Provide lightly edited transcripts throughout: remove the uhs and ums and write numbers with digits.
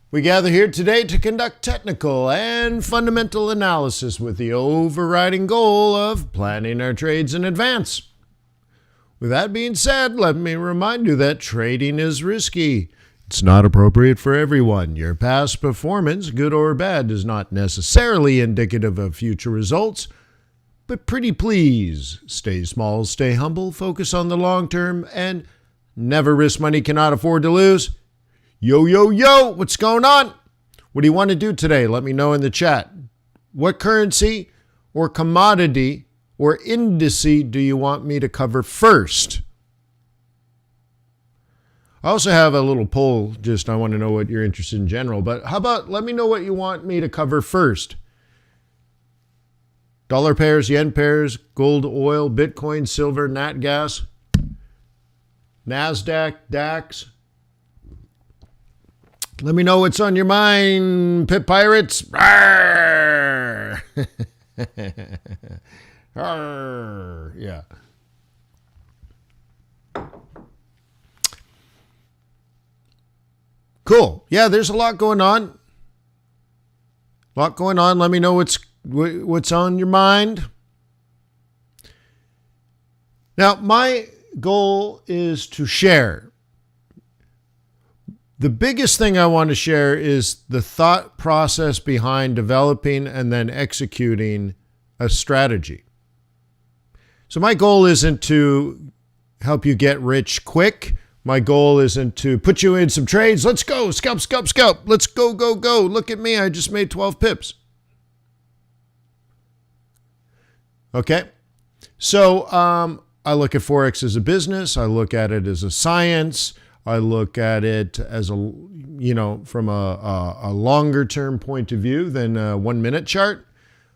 We gather here today to conduct technical and fundamental analysis with the overriding goal of planning our trades in advance. With that being said, let me remind you that trading is risky. It's not appropriate for everyone. Your past performance, good or bad, is not necessarily indicative of future results. But pretty please, stay small, stay humble, focus on the long term, and never risk money cannot afford to lose. Yo, yo, yo, what's going on? What do you want to do today? Let me know in the chat. What currency or commodity or indice do you want me to cover first? I also have a little poll, I want to know what you're interested in general, but how about let me know what you want me to cover first? Dollar pairs, yen pairs, gold, oil, Bitcoin, silver, nat gas, NASDAQ, DAX. Let me know what's on your mind, Pit Pirates. Arr! Arr! Yeah. Cool. Yeah, there's a lot going on. Let me know what's on your mind. Now, my goal is to share. The biggest thing I want to share is the thought process behind developing and then executing a strategy. So my goal isn't to help you get rich quick. My goal isn't to put you in some trades. Let's go, scalp, scalp, scalp. Let's go, go, go. Look at me. I just made 12 pips. Okay. So I look at Forex as a business. I look at it as a science. I look at it as from a longer term point of view than a 1 minute chart.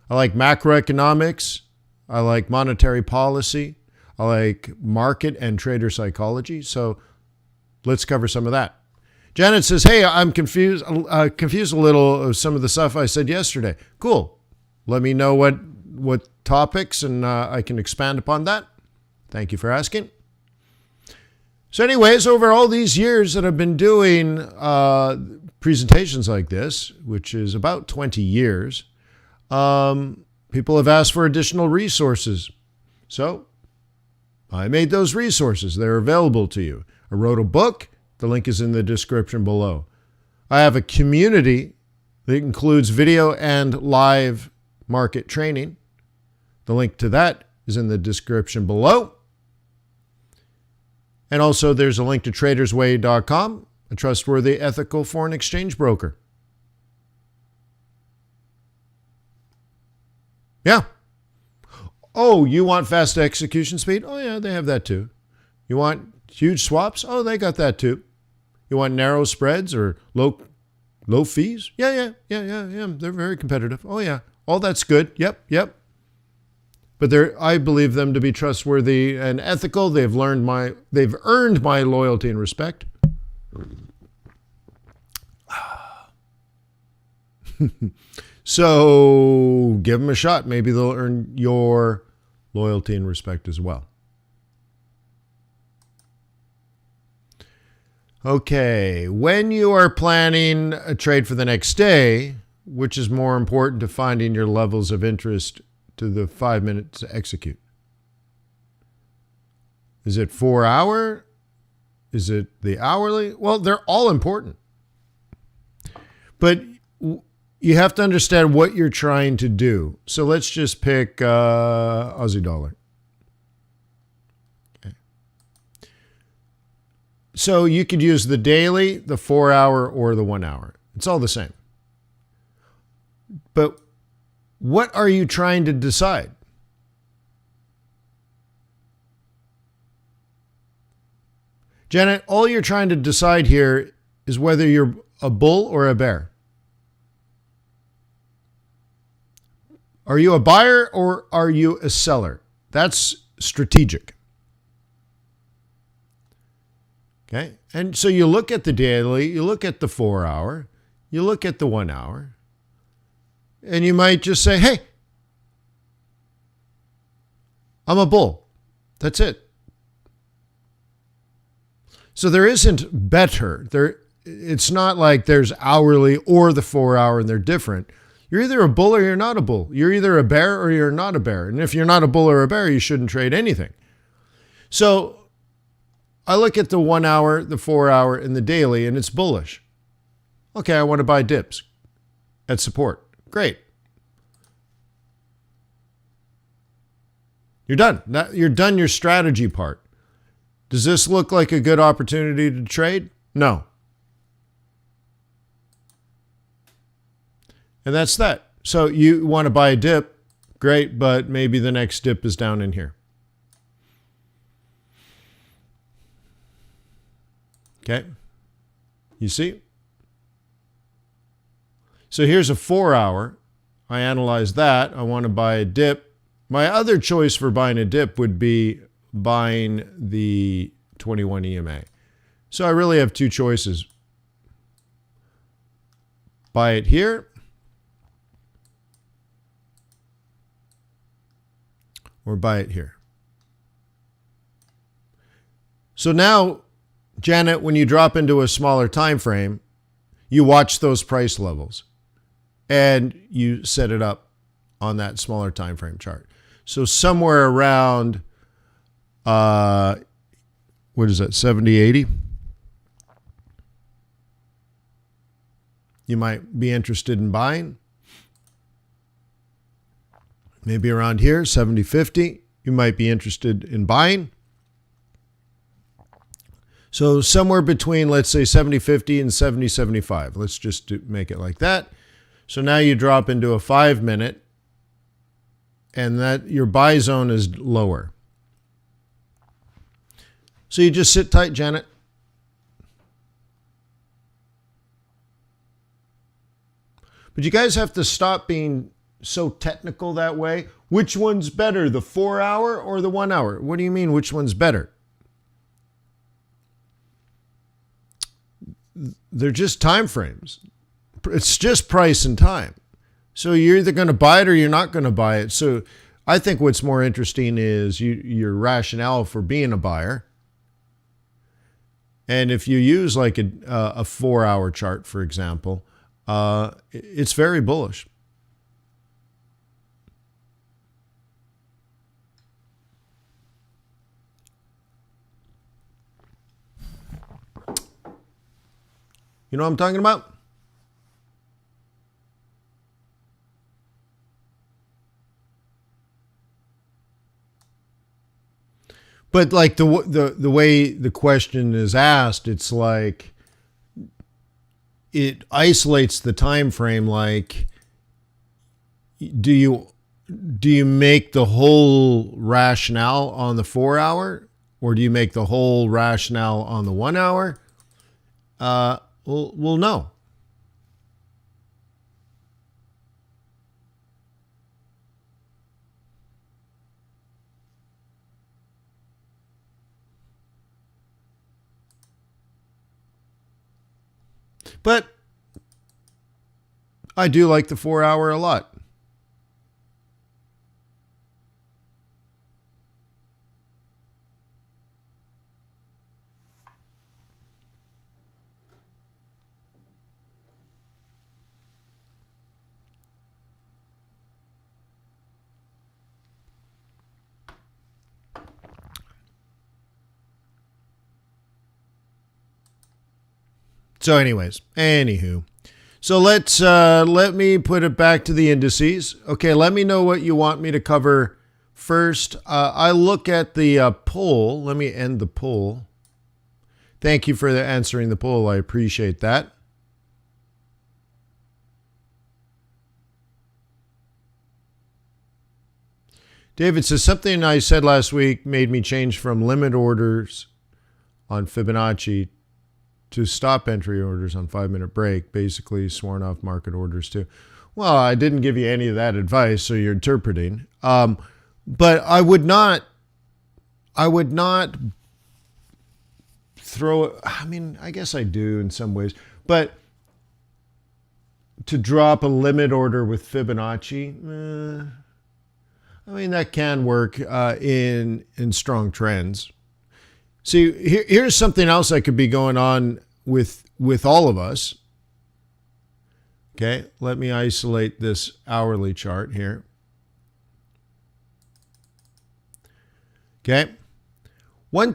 I like macroeconomics. I like monetary policy. I like market and trader psychology. So let's cover some of that. Janet says, hey, I'm confused a little of some of the stuff I said yesterday. Cool. Let me know what topics and I can expand upon that. Thank you for asking. So anyways, over all these years that I've been doing presentations like this, which is about 20 years, people have asked for additional resources. So I made those resources. They're available to you. I wrote a book. The link is in the description below. I have a community that includes video and live market training. The link to that is in the description below. And also there's a link to tradersway.com, a trustworthy, ethical foreign exchange broker. Yeah. Oh, you want fast execution speed? Oh, yeah, they have that too. You want huge swaps? Oh, they got that too. You want narrow spreads or low fees? Yeah. They're very competitive. Oh, yeah. All that's good. Yep. But I believe them to be trustworthy and ethical. They've earned my loyalty and respect. So give them a shot. Maybe they'll earn your loyalty and respect as well. Okay, when you are planning a trade for the next day, which is more important to finding your levels of interest to the 5 minutes to execute? Is it 4 hour? Is it the hourly? Well, they're all important. But you have to understand what you're trying to do. So let's just pick Aussie dollar. Okay. So you could use the daily, the 4 hour, or the 1 hour. It's all the same. But what are you trying to decide? Janet, all you're trying to decide here is whether you're a bull or a bear. Are you a buyer or are you a seller? That's strategic. Okay. And so you look at the daily, you look at the 4 hour, you look at the 1 hour, and you might just say, hey, I'm a bull. That's it. So there isn't better. it's not like there's hourly or the 4 hour and they're different. You're either a bull or you're not a bull. You're either a bear or you're not a bear. And if you're not a bull or a bear, you shouldn't trade anything. So I look at the 1 hour, the 4 hour, and the daily, and it's bullish. Okay, I want to buy dips at support. Great. You're done. You're done your strategy part. Does this look like a good opportunity to trade? No. And that's that. So you want to buy a dip, great, but maybe the next dip is down in here. Okay. You see? So here's a 4 hour. I analyze that. I want to buy a dip. My other choice for buying a dip would be buying the 21 EMA. So I really have two choices. Buy it here or buy it here. So now, Janet, when you drop into a smaller time frame, you watch those price levels and you set it up on that smaller time frame chart. So somewhere around, what is that, 70, 80? You might be interested in buying. Maybe around here, 70, 50, you might be interested in buying. So somewhere between, let's say, 70, 50 and 70, 75. Let's just make it like that. So now you drop into a 5 minute and that your buy zone is lower. So you just sit tight, Janet. But you guys have to stop being so technical that way. Which one's better, the 4 hour or the 1 hour? What do you mean, which one's better? They're just time frames. It's just price and time. So you're either going to buy it or you're not going to buy it. So I think what's more interesting is your rationale for being a buyer. And if you use like a 4 hour chart, for example, it's very bullish. You know what I'm talking about? But like the way the question is asked, it's like it isolates the time frame. Like, do you make the whole rationale on the 4 hour, or do you make the whole rationale on the 1 hour? Well, no. But I do like the 4 hour a lot. So anywho. So let me put it back to the indices. Okay, let me know what you want me to cover first. I look at the poll. Let me end the poll. Thank you for answering the poll. I appreciate that. David says, something I said last week made me change from limit orders on Fibonacci to stop entry orders on 5 minute break, basically sworn off market orders too. Well, I didn't give you any of that advice, so you're interpreting. But I would not throw it. I mean, I guess I do in some ways, but to drop a limit order with Fibonacci, I mean, that can work in strong trends. See, here's something else that could be going on with all of us. Okay, let me isolate this hourly chart here. Okay, one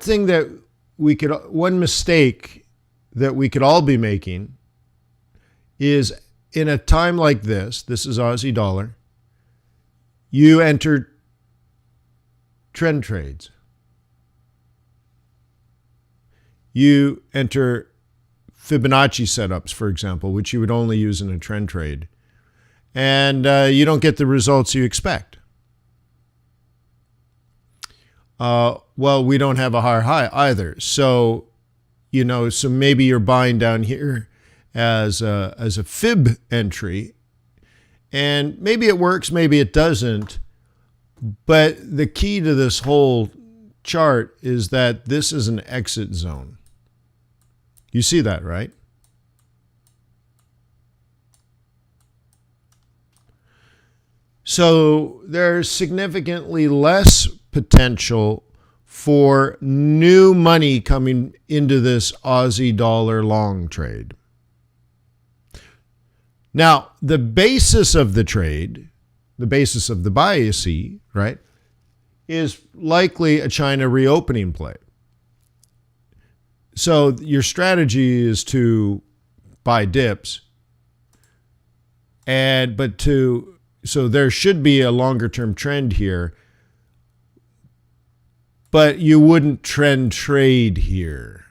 mistake that we could all be making is in a time like this is Aussie dollar, you enter trend trades. You enter Fibonacci setups, for example, which you would only use in a trend trade. And you don't get the results you expect. Well, we don't have a higher high either. So, so maybe you're buying down here as a fib entry. And maybe it works, maybe it doesn't. But the key to this whole chart is that this is an exit zone. You see that, right? So there's significantly less potential for new money coming into this Aussie dollar long trade. Now, the basis of the trade, the basis of the buy, you see, right, is likely a China reopening play. So your strategy is to buy dips, so there should be a longer term trend here, but you wouldn't trend trade here.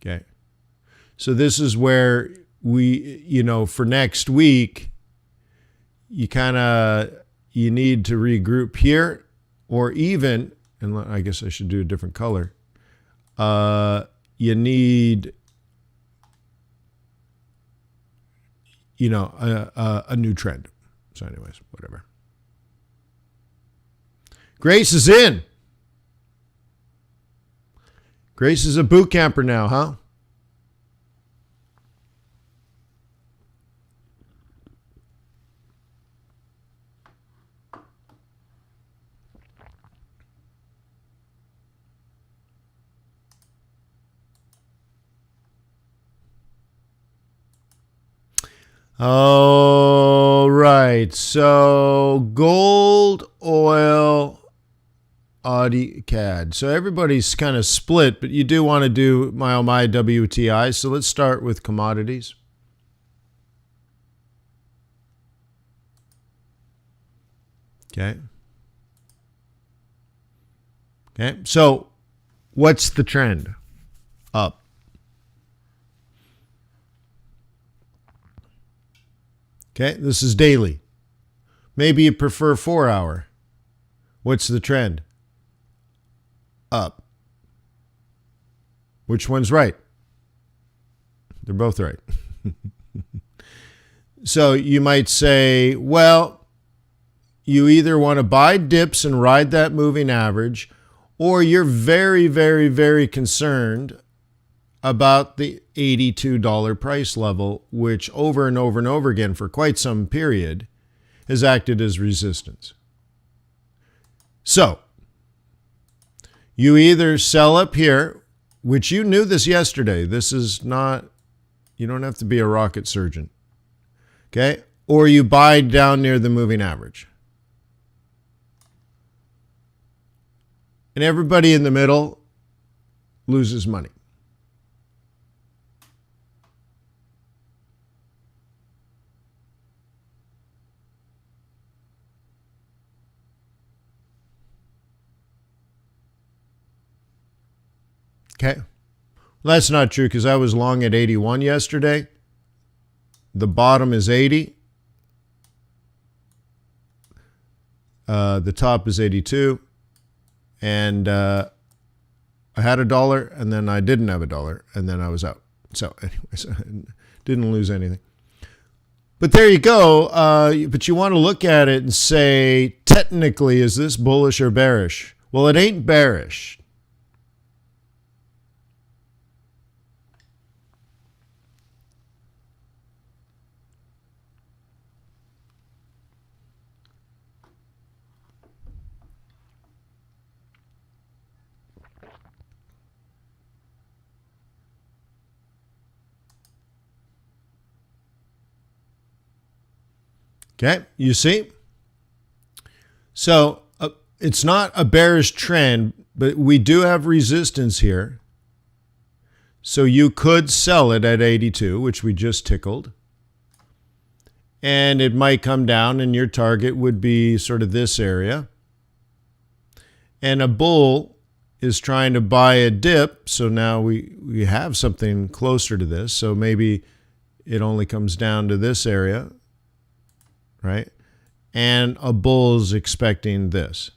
Okay. So this is where we, for next week, you need to regroup here. Or even, and I guess I should do a different color, you need, a new trend. So anyways, whatever. Grace is in. Grace is a boot camper now, huh? All right, so gold, oil, Audi, CAD. So everybody's kind of split, but you do want to do my WTI. So let's start with commodities. Okay. Okay, so what's the trend? Up. Okay, this is daily. Maybe you prefer 4 hour. What's the trend? Up. Which one's right? They're both right. So you might say, well, you either want to buy dips and ride that moving average, or you're very, very, very concerned about the $82 price level, which over and over and over again for quite some period has acted as resistance. So you either sell up here, which you knew this yesterday. This is not, you don't have to be a rocket surgeon. Okay? Or you buy down near the moving average. And everybody in the middle loses money. Okay. Well, that's not true because I was long at 81 yesterday. The bottom is 80. The top is 82. And I had $1 and then I didn't have $1 and then I was out. So anyways, I didn't lose anything. But there you go. But you want to look at it and say, technically, is this bullish or bearish? Well, it ain't bearish. Okay, you see? So it's not a bearish trend, but we do have resistance here. So you could sell it at 82, which we just tickled. And it might come down, and your target would be sort of this area. And a bull is trying to buy a dip, so now we have something closer to this. So maybe it only comes down to this area, right? And a bull's expecting this.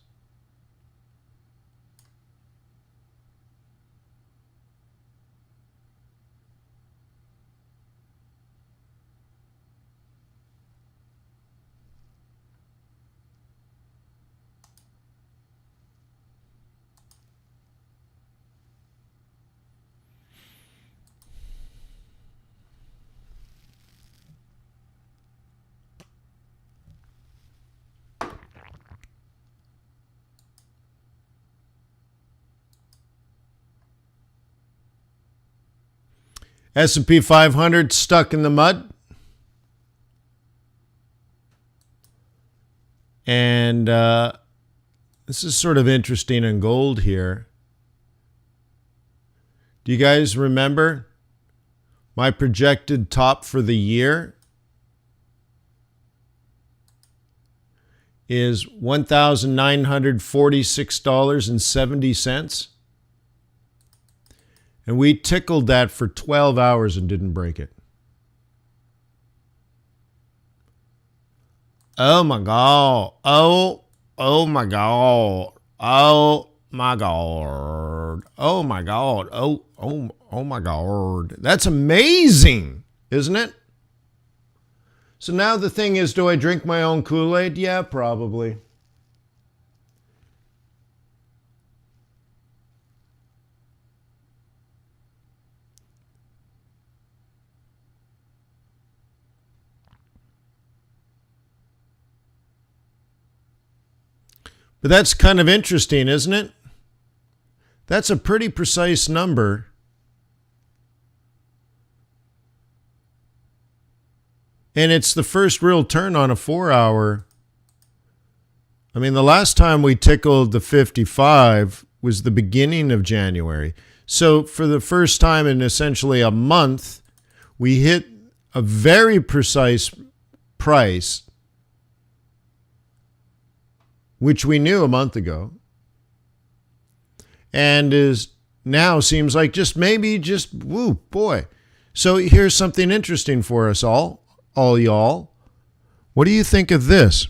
S&P 500 stuck in the mud. And this is sort of interesting in gold here. Do you guys remember my projected top for the year is $1,946.70? And we tickled that for 12 hours and didn't break it. Oh my God. Oh my God. Oh my God. Oh my God. Oh my God. That's amazing, isn't it? So now the thing is, do I drink my own Kool-Aid? Yeah, probably. But that's kind of interesting, isn't it? That's a pretty precise number. And it's the first real turn on a 4-hour. I mean, the last time we tickled the 55 was the beginning of January. So for the first time in essentially a month, we hit a very precise price, which we knew a month ago, and is now seems like woo, boy. So here's something interesting for us all y'all. What do you think of this?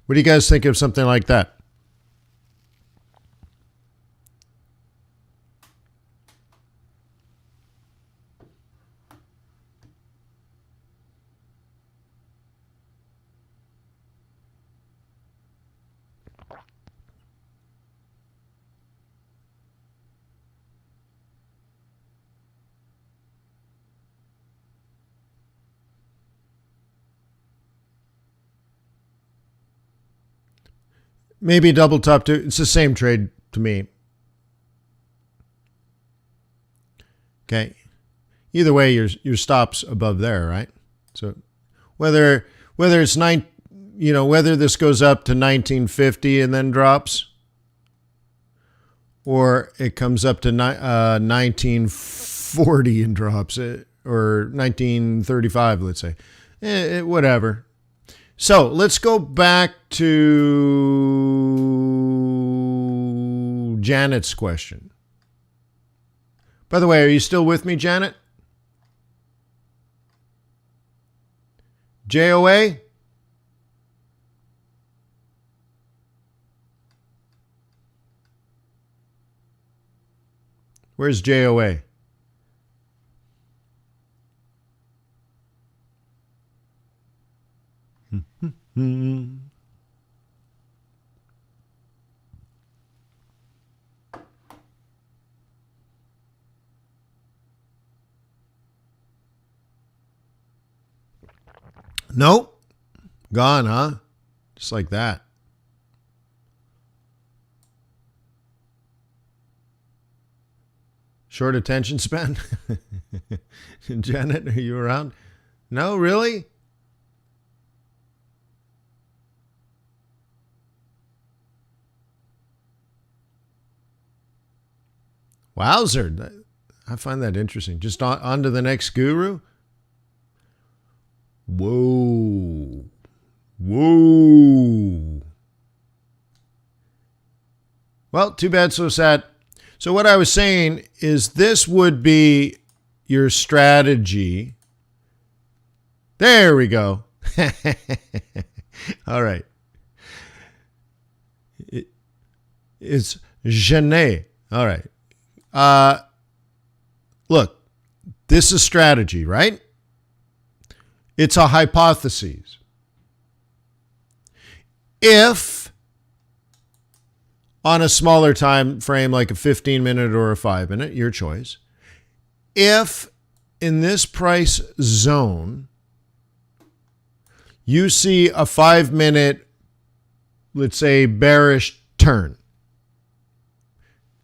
What do you guys think of something like that? Maybe double top too. It's the same trade to me. Okay. Either way, your stop's above there, right? So whether it's whether this goes up to 1950 and then drops, or it comes up to 1940 and drops, or 1935, let's say, whatever. So let's go back to Janet's question. By the way, are you still with me, Janet? JOA? Where's JOA? Nope. Gone, huh? Just like that. Short attention span? Janet, are you around? No, really? Wowzer. I find that interesting. Just on to the next guru. Whoa. Whoa. Well, too bad, so sad. So what I was saying is this would be your strategy. There we go. All right. It's Genet. All right. Look, this is strategy, right? It's a hypothesis. If on a smaller time frame, like a 15-minute or a 5-minute, your choice, if in this price zone, you see a 5-minute, let's say, bearish turn,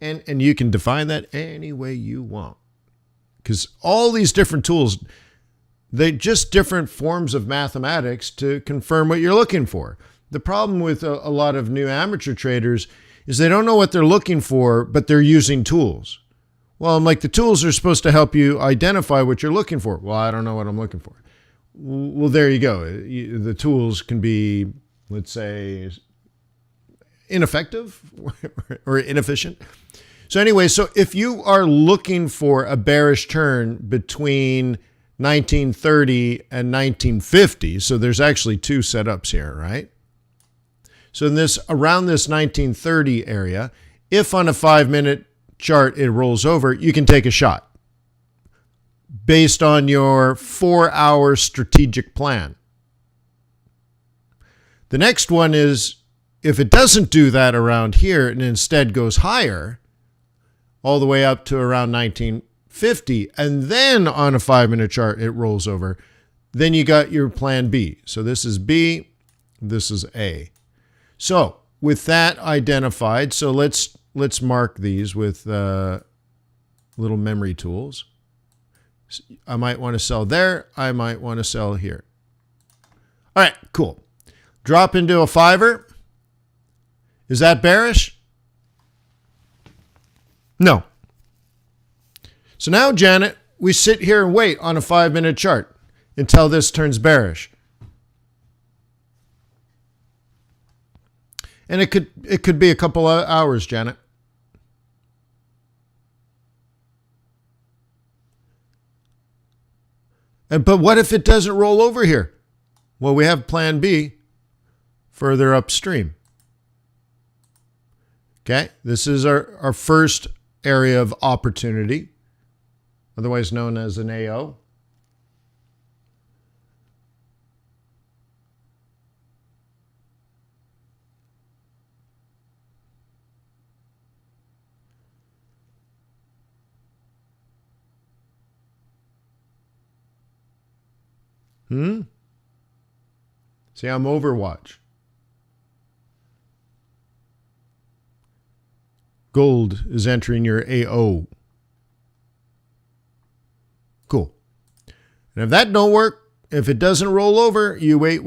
and you can define that any way you want, because all these different tools, they're just different forms of mathematics to confirm what you're looking for. The problem with a lot of new amateur traders is they don't know what they're looking for, but they're using tools. Well, I'm like, the tools are supposed to help you identify what you're looking for. Well, I don't know what I'm looking for. Well, there you go. The tools can be, let's say, ineffective or inefficient. So anyway, so if you are looking for a bearish turn between 1930 and 1950, so there's actually two setups here, right? So in this, around this 1930 area, if on a 5-minute chart it rolls over, you can take a shot based on your 4-hour strategic plan. The next one is, if it doesn't do that around here and instead goes higher, all the way up to around 1950, and then on a 5-minute chart it rolls over, then you got your plan B. So this is B, this is A. So with that identified, so let's mark these with little memory tools. I might want to sell there. I might want to sell here. All right, cool. Drop into a 5-er. Is that bearish? No. So now, Janet, we sit here and wait on a 5-minute chart until this turns bearish. And it could be a couple of hours, Janet. But what if it doesn't roll over here? Well, we have plan B further upstream. Okay, this is our first area of opportunity, otherwise known as an AO. See, I'm Overwatch. Gold is entering your AO. Cool. And if that don't work, if it doesn't roll over, you wait,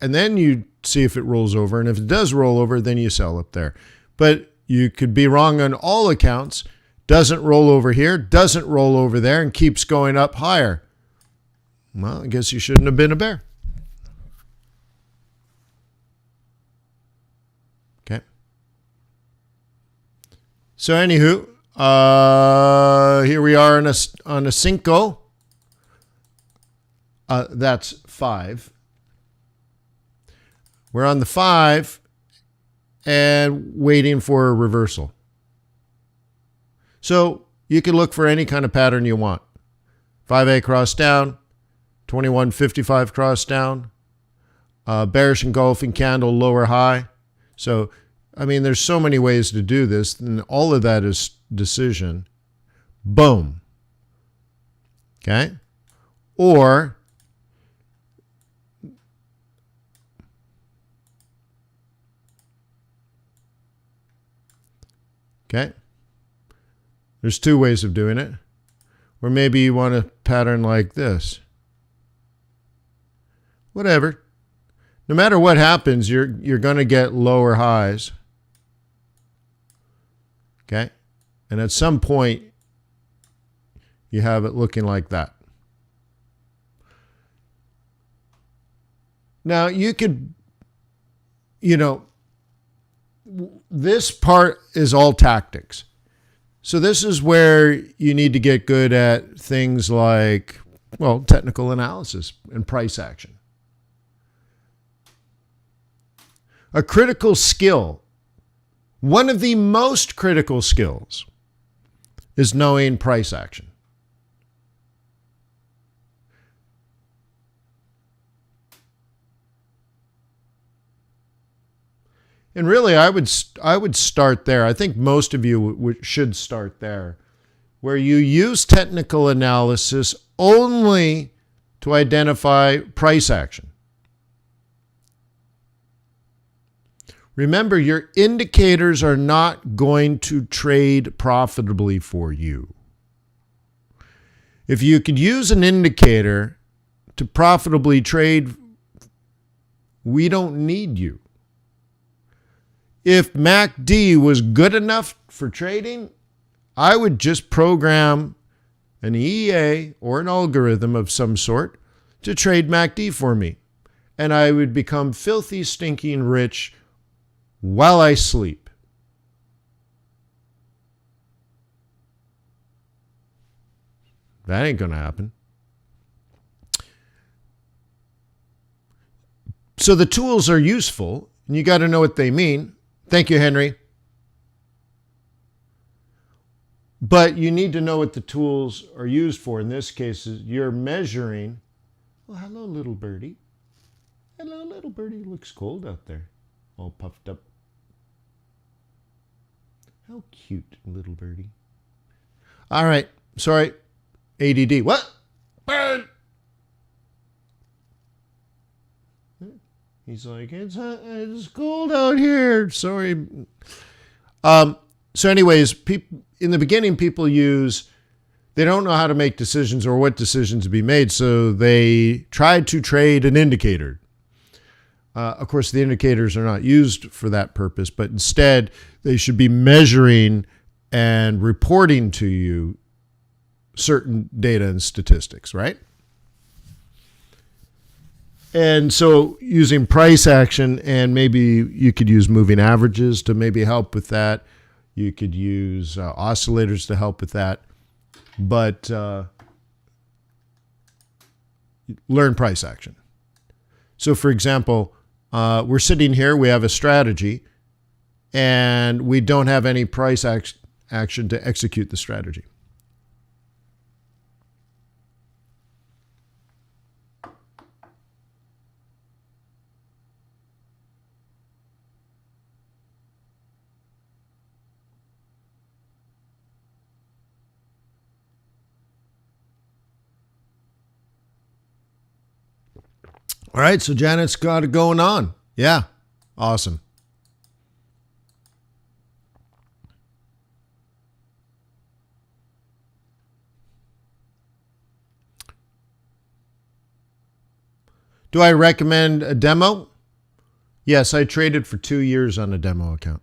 and then you see if it rolls over. And if it does roll over, then you sell up there. But you could be wrong on all accounts. Doesn't roll over here, doesn't roll over there, and keeps going up higher. Well, I guess you shouldn't have been a bear. Okay. So anywho, here we are on a Cinco. That's 5. We're on the 5 and waiting for a reversal. So you can look for any kind of pattern you want. 5A cross down, 2155 cross down, bearish engulfing candle lower high. So, I mean, there's so many ways to do this, and all of that is decision. Boom. Okay? Or Okay. There's two ways of doing it. Or maybe you want a pattern like this. Whatever. No matter what happens, you're going to get lower highs. Okay? And at some point, you have it looking like that. Now, you could, this part is all tactics. So this is where you need to get good at things like, well, technical analysis and price action. A critical skill, one of the most critical skills, is knowing price action. And really, I would start there. I think most of you should start there, where you use technical analysis only to identify price action. Remember, your indicators are not going to trade profitably for you. If you could use an indicator to profitably trade, we don't need you. If MACD was good enough for trading, I would just program an EA or an algorithm of some sort to trade MACD for me. And I would become filthy, stinking rich while I sleep. That ain't going to happen. So the tools are useful, and you got to know what they mean. Thank you, Henry. But you need to know what the tools are used for. In this case, you're measuring. Well, hello, little birdie. Hello, little birdie. Looks cold out there. All puffed up. How cute, little birdie. All right. Sorry. ADD. What? Bird! He's like, it's cold out here. Sorry. So anyways, in the beginning, people they don't know how to make decisions or what decisions to be made. So they try to trade an indicator. Of course, the indicators are not used for that purpose, but instead they should be measuring and reporting to you certain data and statistics, right? And so using price action, and maybe you could use moving averages to maybe help with that. You could use oscillators to help with that. But learn price action. So for example, we're sitting here, we have a strategy, and we don't have any price action to execute the strategy. All right, so Janet's got it going on. Yeah, awesome. Do I recommend a demo? Yes, I traded for 2 years on a demo account.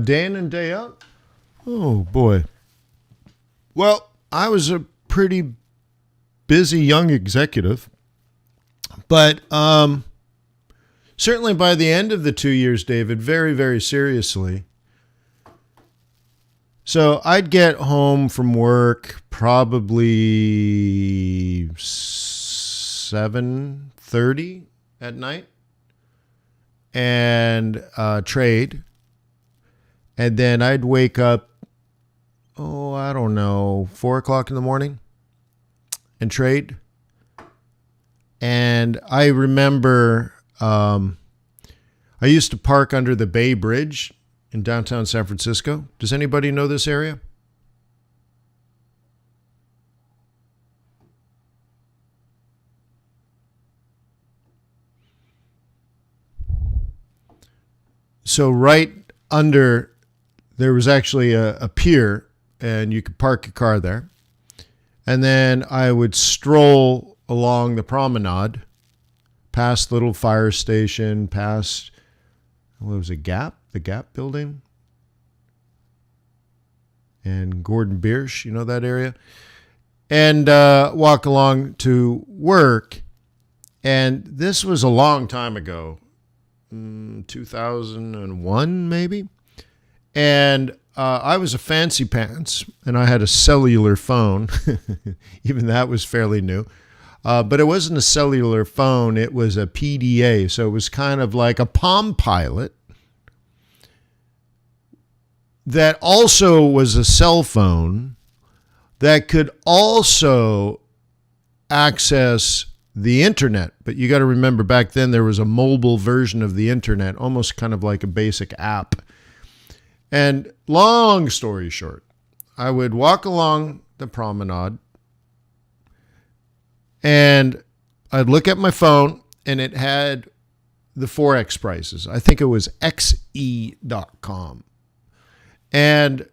Day in and day out? Oh, boy. Well, I was a pretty busy young executive, but certainly by the end of the 2 years, David, very, very seriously. So I'd get home from work probably 7:30 at night. and trade. And then I'd wake up, I don't know, 4 o'clock in the morning and trade. And I remember I used to park under the Bay Bridge in downtown San Francisco. Does anybody know this area? So right under, there was actually a pier, and you could park your car there. And then I would stroll along the promenade, past Little Fire Station, past, what was it, Gap? The Gap building? And Gordon Biersch, you know that area? And walk along to work. And this was a long time ago, 2001 maybe. And I was a fancy pants, and I had a cellular phone. Even that was fairly new. But it wasn't a cellular phone. It was a PDA. So it was kind of like a Palm Pilot that also was a cell phone that could also access the internet. But you got to remember, back then there was a mobile version of the internet, almost kind of like a basic app. And long story short, I would walk along the promenade and I'd look at my phone, and it had the Forex prices. I think it was XE.com. And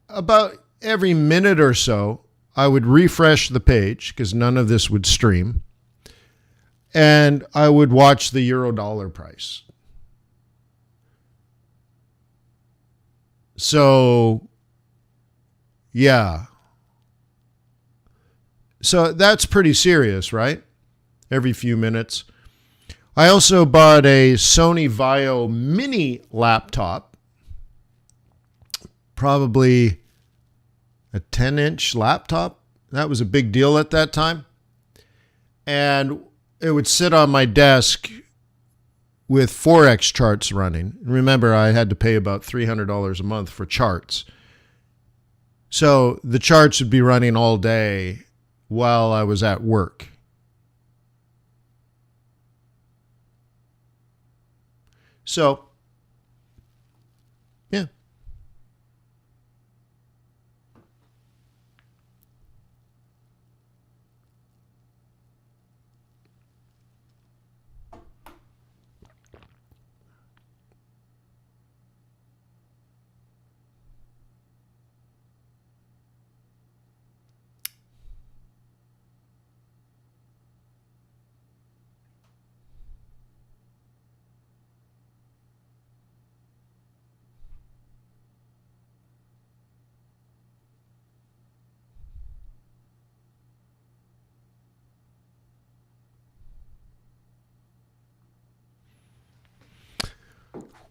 about every minute or so, I would refresh the page because none of this would stream. And I would watch the euro dollar price. So, yeah. So that's pretty serious, right? Every few minutes. I also bought a Sony Vaio mini laptop. Probably a 10-inch laptop. That was a big deal at that time. And it would sit on my desk with Forex charts running. Remember, I had to pay about $300 a month for charts. So the charts would be running all day while I was at work. So, yeah.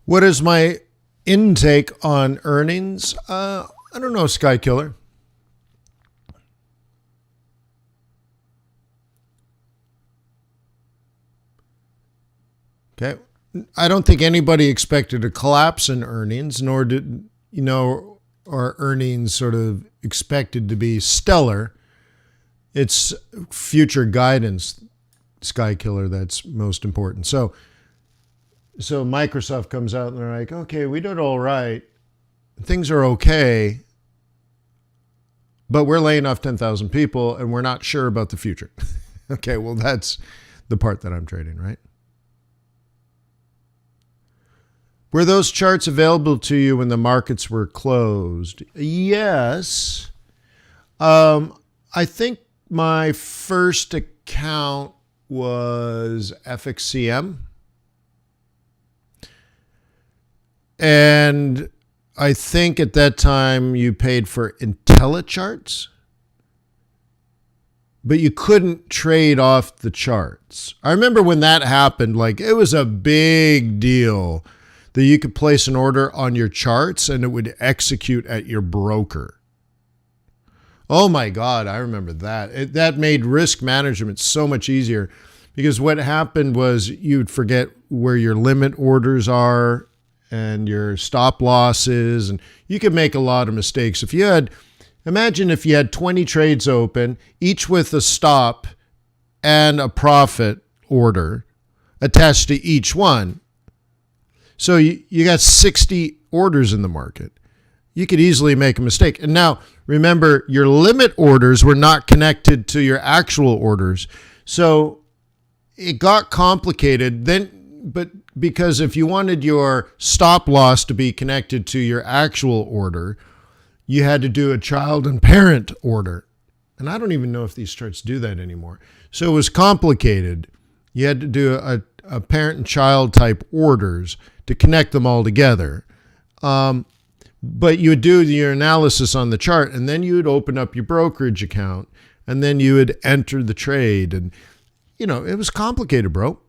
What is my intake on earnings? I don't know, Sky Killer. Okay. I don't think anybody expected a collapse in earnings, nor did, our earnings sort of expected to be stellar. It's future guidance, Sky Killer, that's most important. So Microsoft comes out and they're like, okay, we did all right. Things are okay, but we're laying off 10,000 people and we're not sure about the future. Okay, well, that's the part that I'm trading, right? Were those charts available to you when the markets were closed? Yes. I think my first account was FXCM. And I think at that time you paid for IntelliCharts, but you couldn't trade off the charts. I remember when that happened, it was a big deal that you could place an order on your charts and it would execute at your broker. Oh my God, I remember that. That made risk management so much easier Because what happened was you'd forget where your limit orders are and your stop losses, and you could make a lot of mistakes. Imagine if you had 20 trades open, each with a stop and a profit order attached to each one. So you got 60 orders in the market. You could easily make a mistake. And now, remember, your limit orders were not connected to your actual orders. So it got complicated then, but because if you wanted your stop loss to be connected to your actual order, you had to do a child and parent order. And I don't even know if these charts do that anymore. So it was complicated. You had to do a parent and child type orders to connect them all together. But you would do your analysis on the chart, and then you would open up your brokerage account, and then you would enter the trade. And, it was complicated, bro.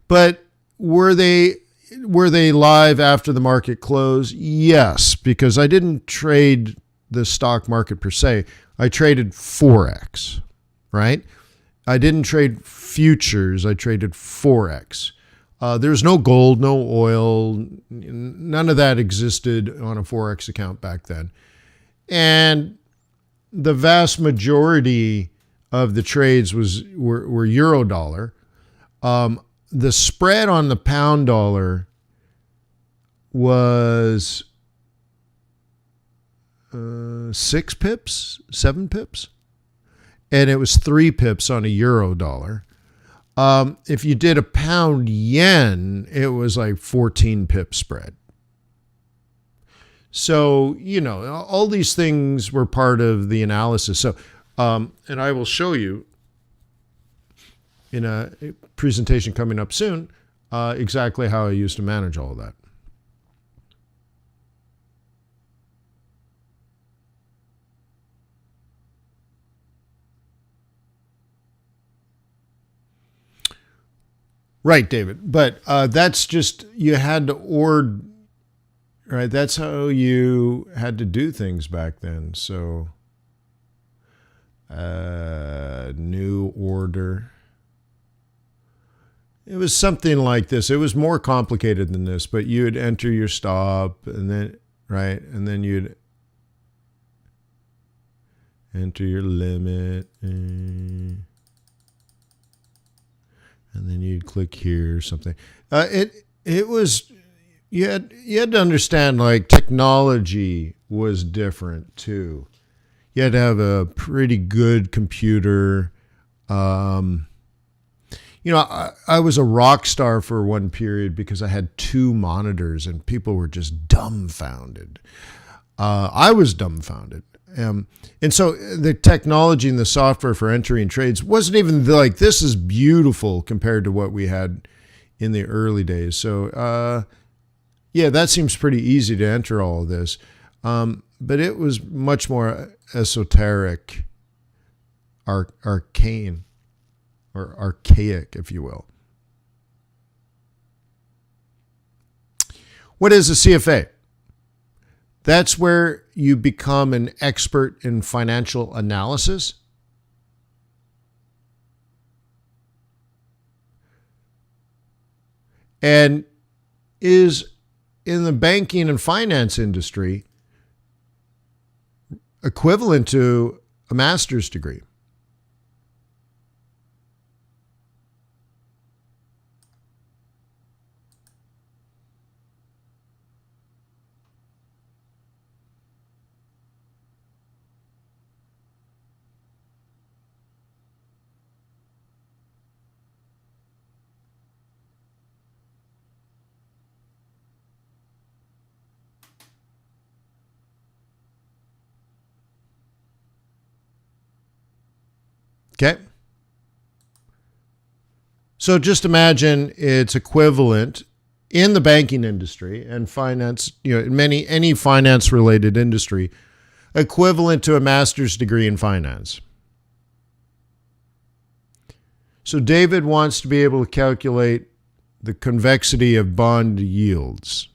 But were they live after the market closed? Yes, because I didn't trade the stock market per se. I traded Forex, right? I didn't trade futures. I traded Forex. There's no gold, no oil. None of that existed on a Forex account back then. And the vast majority of the trades were euro dollar. The spread on the pound dollar was 6 pips, 7 pips. And it was 3 pips on a euro dollar. If you did a pound yen, it was like 14 pip spread. So, all these things were part of the analysis. So, and I will show you in a presentation coming up soon, exactly how I used to manage all of that. Right, David. But that's just, you had to order, right? That's how you had to do things back then. So, new order. It was something like this. It was more complicated than this, but you would enter your stop and then, right? And then you'd enter your limit. And then you'd click here or something. It was, you had to understand, like, technology was different too. You had to have a pretty good computer. I was a rock star for one period because I had 2 monitors and people were just dumbfounded. I was dumbfounded. And so the technology and the software for entering trades wasn't even like, this is beautiful compared to what we had in the early days. So, that seems pretty easy to enter all of this. But it was much more esoteric, arcane, or archaic, if you will. What is a CFA? That's where you become an expert in financial analysis. And is in the banking and finance industry equivalent to a master's degree. Okay. So just imagine it's equivalent in the banking industry and finance, any finance related industry, equivalent to a master's degree in finance. So David wants to be able to calculate the convexity of bond yields.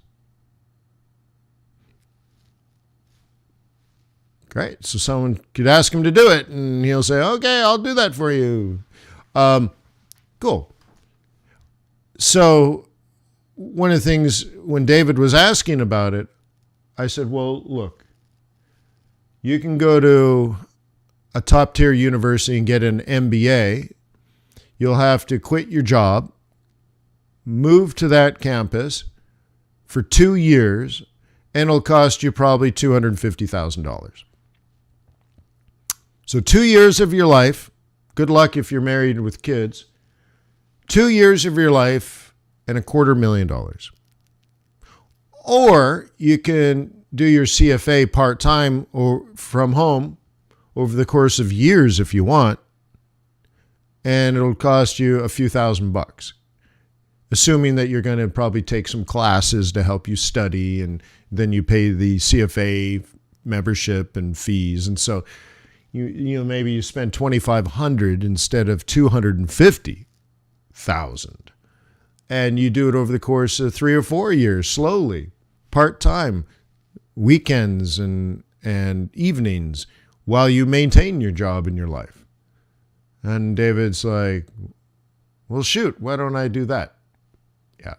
Great. So someone could ask him to do it, and he'll say, okay, I'll do that for you. Cool. So one of the things when David was asking about it, I said, well, look, you can go to a top tier university and get an MBA. You'll have to quit your job, move to that campus for 2 years, and it'll cost you probably $250,000. So 2 years of your life, good luck if you're married with kids, 2 years of your life and $250,000. Or you can do your CFA part-time or from home over the course of years if you want, and it'll cost you a few $1,000, assuming that you're going to probably take some classes to help you study, and then you pay the CFA membership and fees. And so you know maybe you spend $2,500 instead of $250,000, and you do it over the course of 3 or 4 years, slowly, part-time, weekends and evenings, while you maintain your job in your life. And David's like, well, shoot, why don't I do that? Yeah.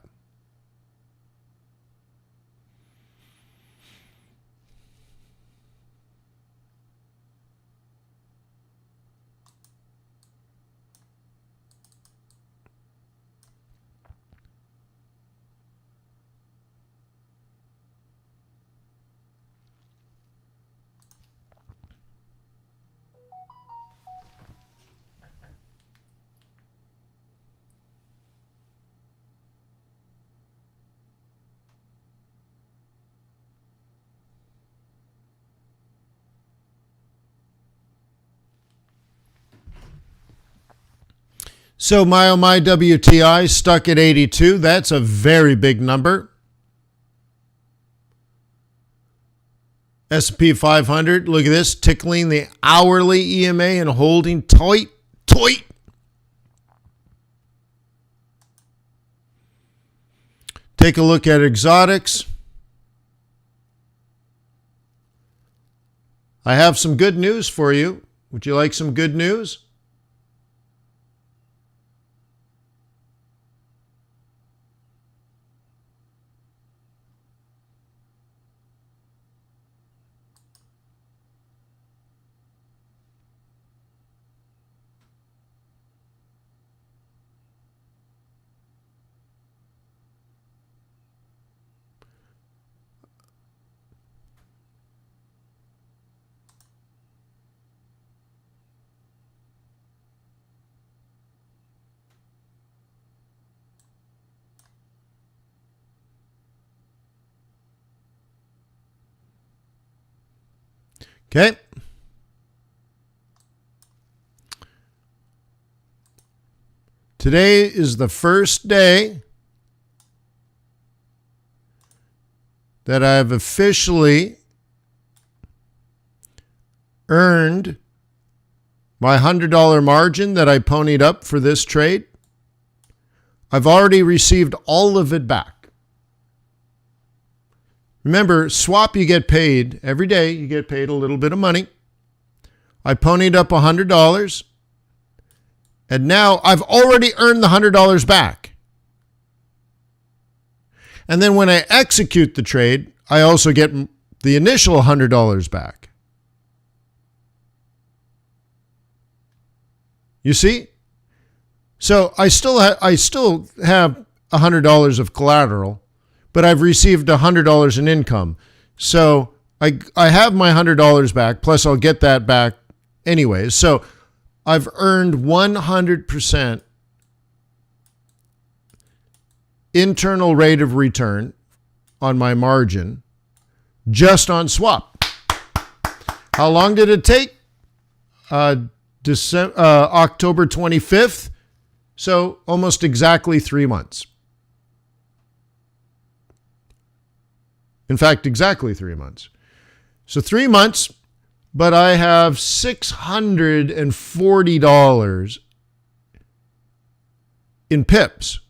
So my WTI stuck at 82. That's a very big number. S&P 500, look at this, tickling the hourly EMA and holding tight. Take a look at exotics. I have some good news for you. Would you like some good news? Okay. Today is the first day that I've officially earned my $100 margin that I ponied up for this trade. I've already received all of it back. Remember, swap, you get paid every day. You get paid a little bit of money. I ponied up $100. And now I've already earned the $100 back. And then when I execute the trade, I also get the initial $100 back. You see? So I still have $100 of collateral, but I've received $100 in income. So I have my $100 back, plus I'll get that back anyways. So I've earned 100% internal rate of return on my margin just on swap. How long did it take? October 25th. So almost exactly 3 months. In fact, exactly 3 months. So 3 months, but I have $640 in pips.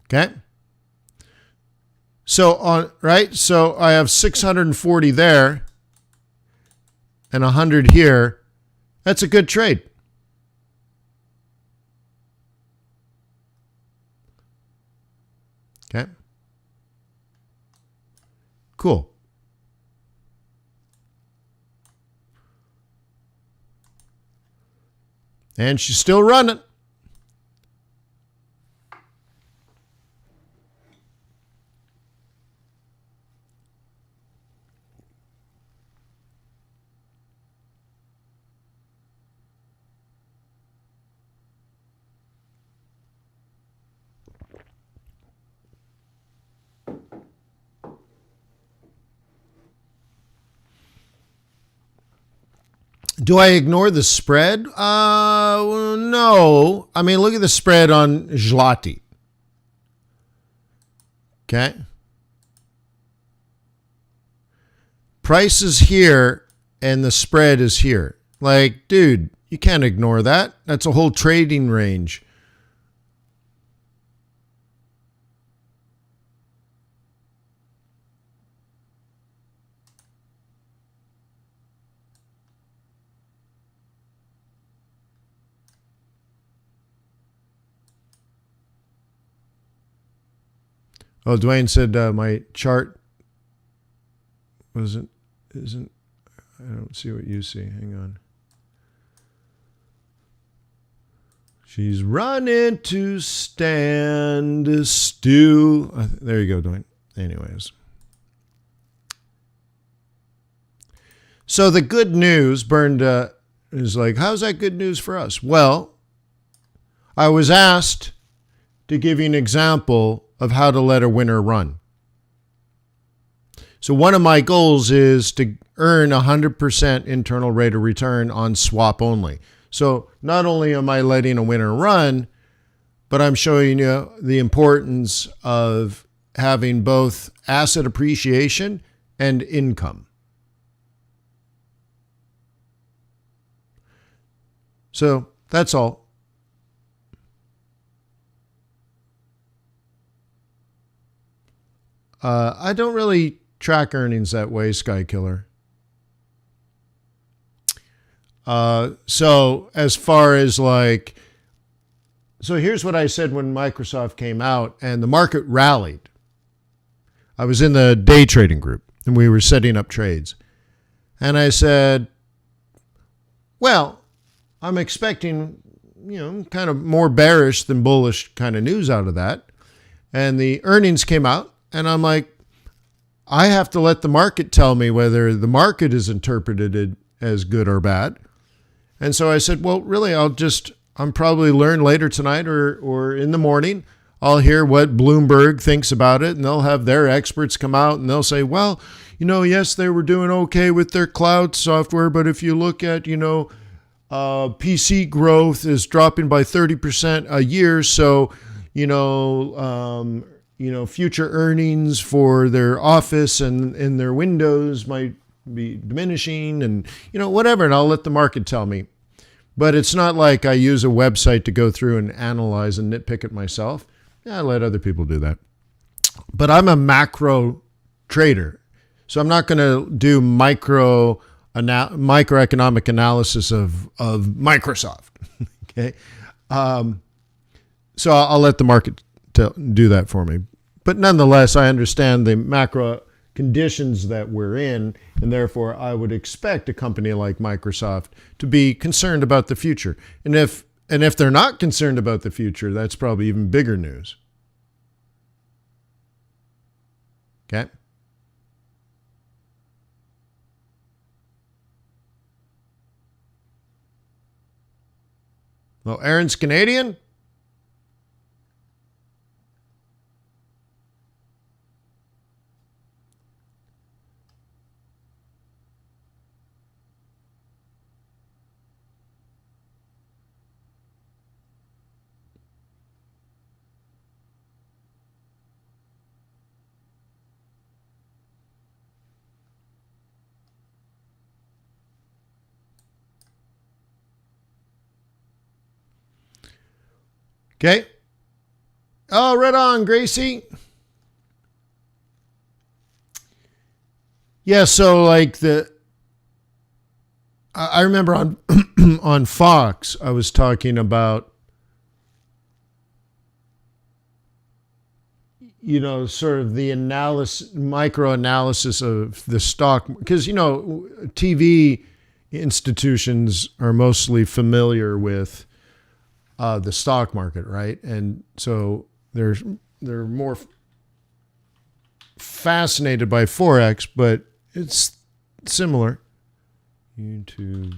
Okay? So I have 640 there and 100 here. That's a good trade. Okay. Cool. And she's still running. Do I ignore the spread? No. I mean, look at the spread on zloty. Okay. Price is here and the spread is here. Like, dude, you can't ignore that. That's a whole trading range. Oh, Dwayne said my chart isn't. I don't see what you see. Hang on. She's running to stand still. There you go, Dwayne. Anyways. So the good news, Burned is like, how's that good news for us? Well, I was asked to give you an example of how to let a winner run. So one of my goals is to earn 100% internal rate of return on swap only. So not only am I letting a winner run, but I'm showing you the importance of having both asset appreciation and income. So that's all. I don't really track earnings that way, Sky Killer. So as far as like, so here's what I said when Microsoft came out and the market rallied. I was in the day trading group and we were setting up trades. And I said, well, I'm expecting, kind of more bearish than bullish kind of news out of that. And the earnings came out and I'm like, I have to let the market tell me whether the market is interpreted it as good or bad. And so I said, well, really, I'm probably learn later tonight or in the morning. I'll hear what Bloomberg thinks about it and they'll have their experts come out and they'll say, well, yes, they were doing okay with their cloud software. But if you look at, PC growth is dropping by 30% a year. So, future earnings for their Office and their Windows might be diminishing and, whatever. And I'll let the market tell me. But it's not like I use a website to go through and analyze and nitpick it myself. Yeah, I let other people do that. But I'm a macro trader. So I'm not going to do microeconomic analysis of Microsoft. Okay. So I'll let the market do that for me. But nonetheless, I understand the macro conditions that we're in, and therefore I would expect a company like Microsoft to be concerned about the future. And if they're not concerned about the future, that's probably even bigger news. Okay? Well, Aaron's Canadian? Okay. Oh, right on, Gracie. Yeah, so like I remember on on Fox, I was talking about, sort of the micro analysis of the stock, because, TV institutions are mostly familiar with the stock market, right? And so they're more fascinated by Forex, but it's similar. YouTube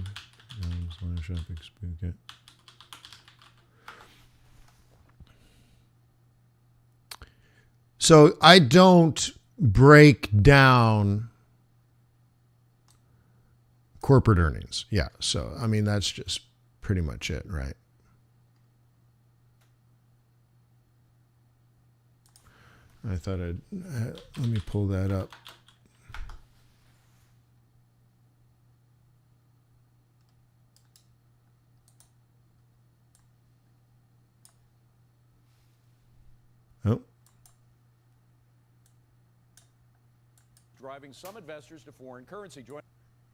/FXBootcamp. So I don't break down corporate earnings. Yeah. So, I mean, that's just pretty much it, right? I thought let me pull that up. Oh. Driving some investors to foreign currency.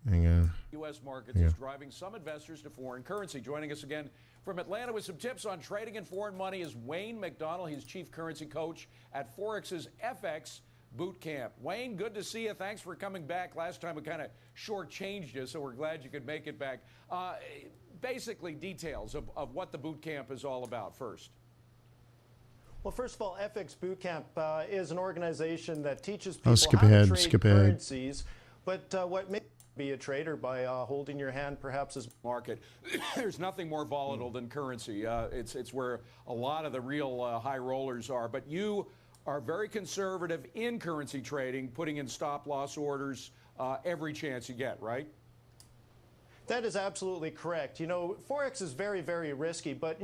Hang on. U.S. markets is driving some investors to foreign currency. Joining us again from Atlanta with some tips on trading in foreign money is Wayne McDonald. He's chief currency coach at Forex's FX Bootcamp. Wayne, good to see you. Thanks for coming back. Last time we kind of shortchanged you, so we're glad you could make it back. Basically, details of what the bootcamp is all about first. Well, first of all, FX Bootcamp is an organization that teaches people skip how ahead, to trade skip ahead. currencies. But what makes be a trader by holding your hand perhaps as market. There's nothing more volatile than currency. It's where a lot of the real high rollers are. But you are very conservative in currency trading, putting in stop loss orders every chance you get, right? That is absolutely correct. Forex is very, very risky, but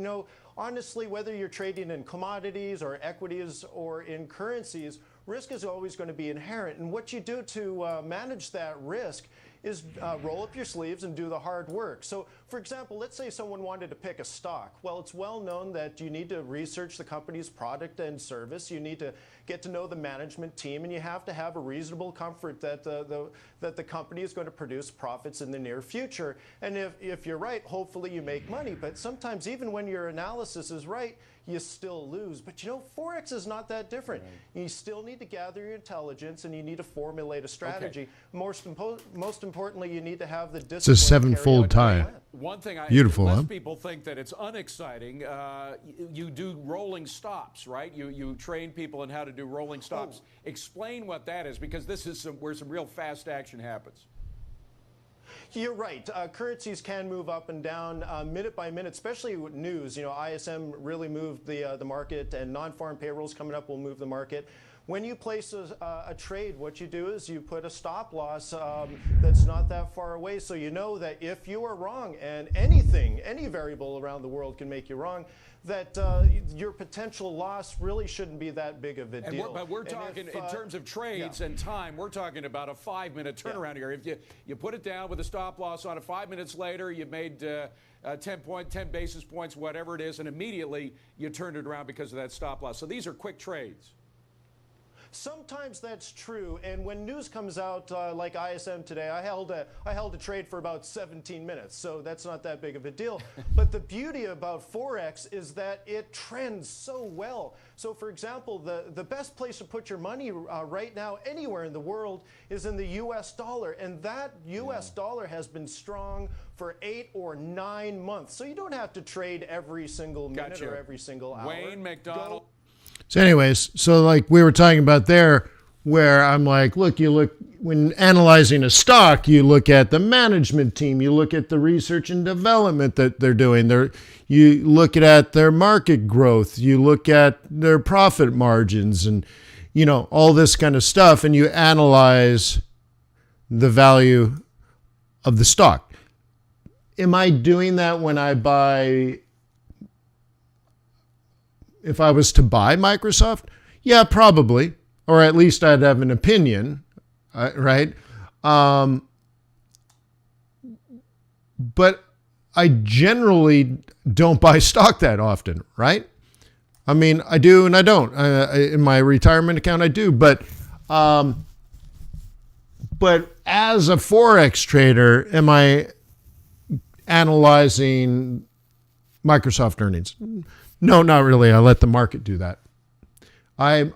honestly, whether you're trading in commodities or equities or in currencies, risk is always going to be inherent. And what you do to manage that risk is roll up your sleeves and do the hard work. So, for example, let's say someone wanted to pick a stock. Well, it's well known that you need to research the company's product and service. You need to get to know the management team, and you have to have a reasonable comfort that the company is going to produce profits in the near future. And if you're right, hopefully you make money. But sometimes, even when your analysis is right, you still lose. But Forex is not that different. Right. You still need to gather your intelligence, and you need to formulate a strategy. Okay. Most importantly, you need to have the discipline. It's a seven-fold tie. One thing, beautiful, unless huh? people think that it's unexciting, you do rolling stops, right? You train people in how to do rolling stops. Oh. Explain what that is, because this is where some real fast action happens. You're right. Currencies can move up and down minute by minute, especially with news. ISM really moved the market, and non-farm payrolls coming up will move the market. When you place a trade, what you do is you put a stop loss that's not that far away, so you know that if you are wrong, and any variable around the world can make you wrong, that your potential loss really shouldn't be that big of a deal. But we're talking, in terms of trades and time, we're talking about a 5-minute turnaround here. If you put it down with a stop loss on it, 5 minutes later, you made 10 basis points, whatever it is, and immediately you turned it around because of that stop loss. So these are quick trades. Sometimes that's true, and when news comes out like ISM today, I held a trade for about 17 minutes, so that's not that big of a deal. But the beauty about Forex is that it trends so well. So, for example, the best place to put your money right now anywhere in the world is in the U.S. dollar, and that U.S. dollar has been strong for 8 or 9 months. So you don't have to trade every single minute or every single hour. Wayne McDonald. So anyways, so like we were talking about there, where I'm like, look, when analyzing a stock, you look at the management team, you look at the research and development that they're doing. You look at their market growth, you look at their profit margins, and all this kind of stuff, and you analyze the value of the stock. Am I doing that when I buy? If I was to buy Microsoft, yeah, probably, or at least I'd have an opinion, right? But I generally don't buy stock that often, right? I mean, I do and I don't. In my retirement account, I do, but But as a Forex trader, am I analyzing Microsoft earnings? No, not really. I let the market do that. I'm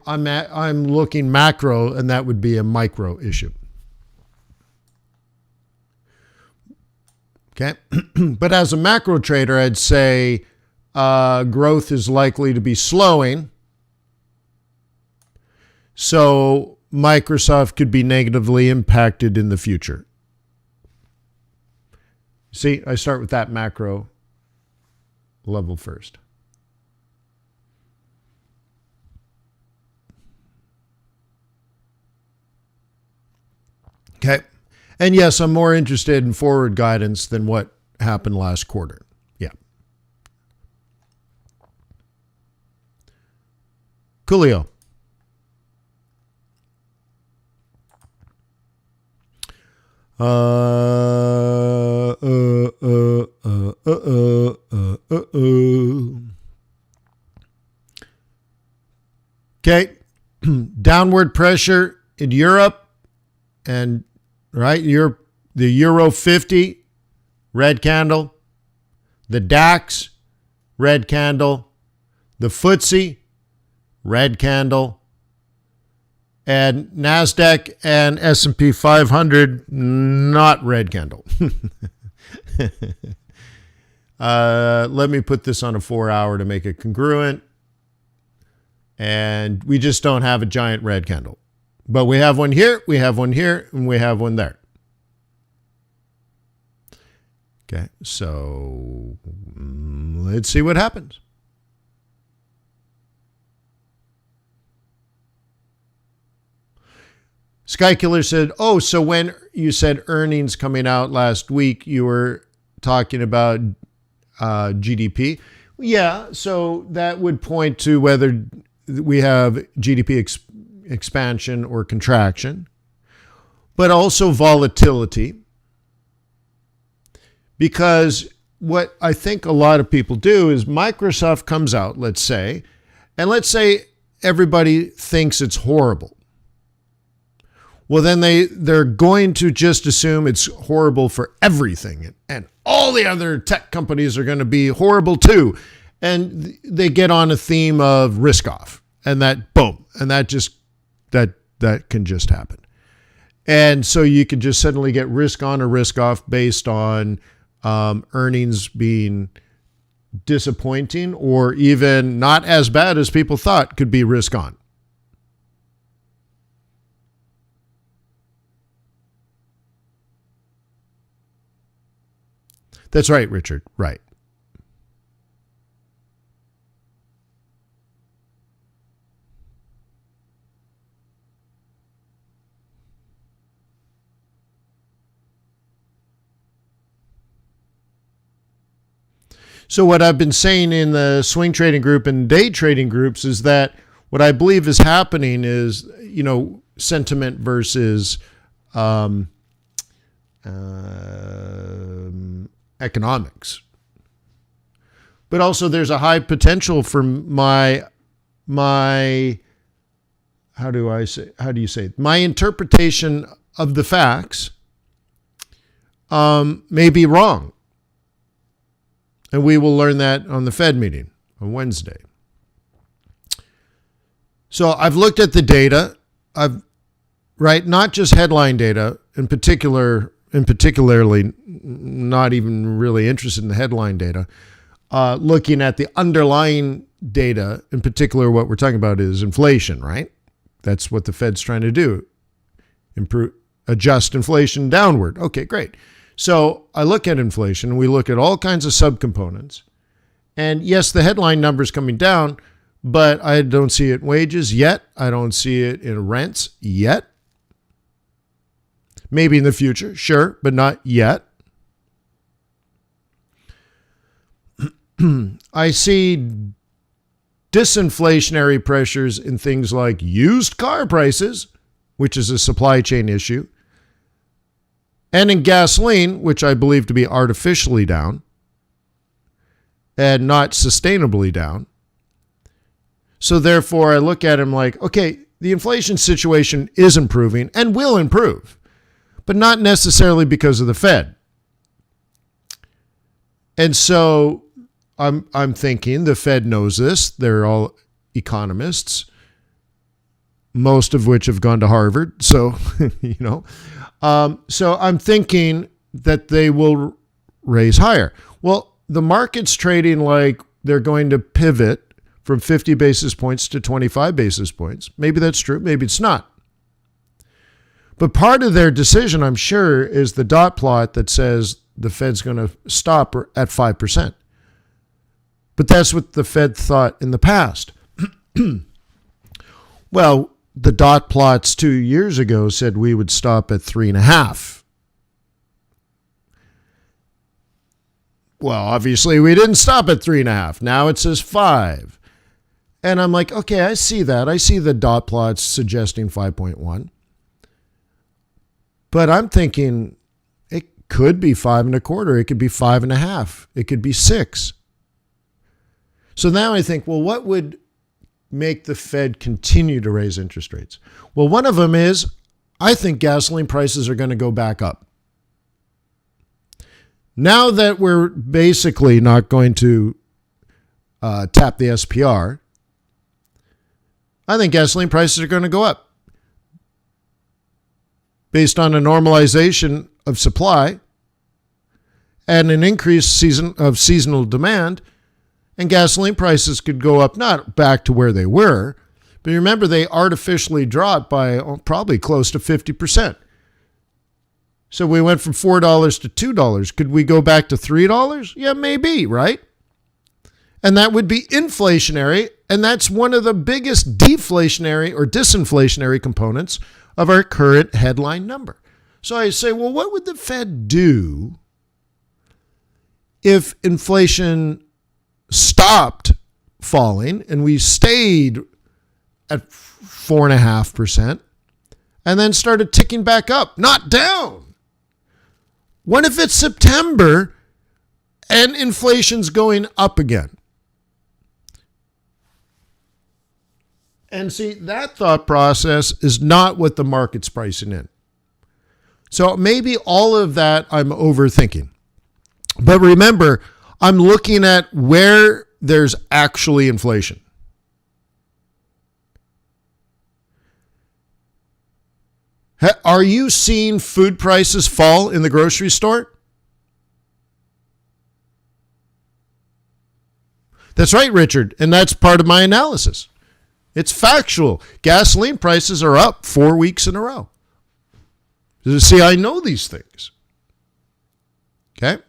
looking macro, and that would be a micro issue. Okay. But as a macro trader, I'd say growth is likely to be slowing. So Microsoft could be negatively impacted in the future. See, I start with that macro level first. Okay. And yes, I'm more interested in forward guidance than what happened last quarter. Yeah. Coolio. Okay. Downward pressure in Europe and right, the Euro 50, red candle. The DAX, red candle. The FTSE, red candle. And NASDAQ and S&P 500, not red candle. Let me put this on a 4-hour to make it congruent. And we just don't have a giant red candle. But we have one here, we have one here, and we have one there. Okay, so let's see what happens. Sky Killer said, oh, so when you said earnings coming out last week, you were talking about GDP? Yeah, so that would point to whether we have GDP expansion or contraction, but also volatility. Because what I think a lot of people do is Microsoft comes out, let's say, and let's say everybody thinks it's horrible. Well, then they're going to just assume it's horrible for everything. And all the other tech companies are going to be horrible too. And they get on a theme of risk off. And that, boom. And that just, that can just happen. And so you could just suddenly get risk on or risk off based on earnings being disappointing or even not as bad as people thought could be risk on. That's right, Richard. Right. So what I've been saying in the swing trading group and day trading groups is that what I believe is happening is, sentiment versus economics. But also there's a high potential for my how do you say it? My interpretation of the facts may be wrong. And we will learn that on the Fed meeting on Wednesday. So I've looked at the data. Not just headline data, particularly not even really interested in the headline data. Looking at the underlying data, in particular, what we're talking about is inflation, right? That's what the Fed's trying to do. Adjust inflation downward. Okay, great. So I look at inflation, we look at all kinds of subcomponents. And yes, the headline number's coming down, but I don't see it in wages yet. I don't see it in rents yet. Maybe in the future, sure, but not yet. I see disinflationary pressures in things like used car prices, which is a supply chain issue, and in gasoline, which I believe to be artificially down and not sustainably down. So therefore, I look at him like, okay, the inflation situation is improving and will improve. but not necessarily because of the Fed. And so I'm thinking the Fed knows this. They're all economists, most of which have gone to Harvard. So, so I'm thinking that they will raise higher. Well, the market's trading like they're going to pivot from 50 basis points to 25 basis points. Maybe that's true. Maybe it's not. But part of their decision, I'm sure, is the dot plot that says the Fed's going to stop at 5%. But that's what the Fed thought in the past. Well, the dot plots 2 years ago said we would stop at 3.5. Well, obviously we didn't stop at 3.5. Now it says 5. And I'm like, okay, I see that. I see the dot plots suggesting 5.1. But I'm thinking it could be 5.25. It could be 5.5. It could be 6. So now I think, well, what would make the Fed continue to raise interest rates? Well, one of them is I think gasoline prices are going to go back up. Now that we're basically not going to tap the SPR, I think gasoline prices are going to go up based on a normalization of supply and an increased seasonal demand. And gasoline prices could go up, not back to where they were, but remember they artificially dropped by probably close to 50%. So we went from $4 to $2. Could we go back to $3? Yeah, maybe, right? And that would be inflationary, and that's one of the biggest deflationary or disinflationary components of our current headline number. So I say, well, what would the Fed do if inflation stopped falling and we stayed at 4.5% and then started ticking back up, not down? What if it's September and inflation's going up again? And see, that thought process is not what the market's pricing in. So maybe all of that I'm overthinking. But remember, I'm looking at where there's actually inflation. Are you seeing food prices fall in the grocery store? That's right, Richard. And that's part of my analysis. It's factual. Gasoline prices are up 4 weeks in a row. See, I know these things. Okay?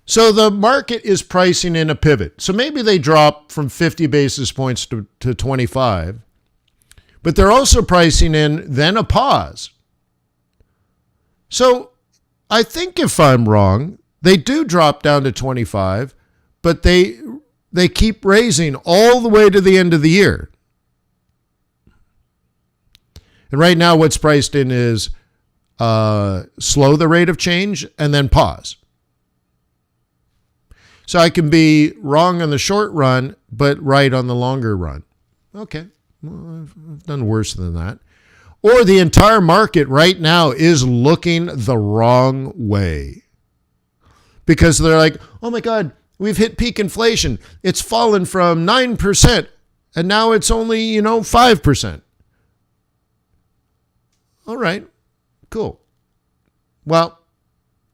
So the market is pricing in a pivot. So maybe they drop from 50 basis points to 25, but they're also pricing in then a pause. So I think if I'm wrong, they do drop down to 25, but they keep raising all the way to the end of the year. And right now what's priced in is slow the rate of change and then pause. So I can be wrong on the short run, but right on the longer run. Okay, well, I've done worse than that. Or the entire market right now is looking the wrong way. Because they're like, oh my God, we've hit peak inflation. It's fallen from 9% and now it's only, 5%. All right, cool. Well,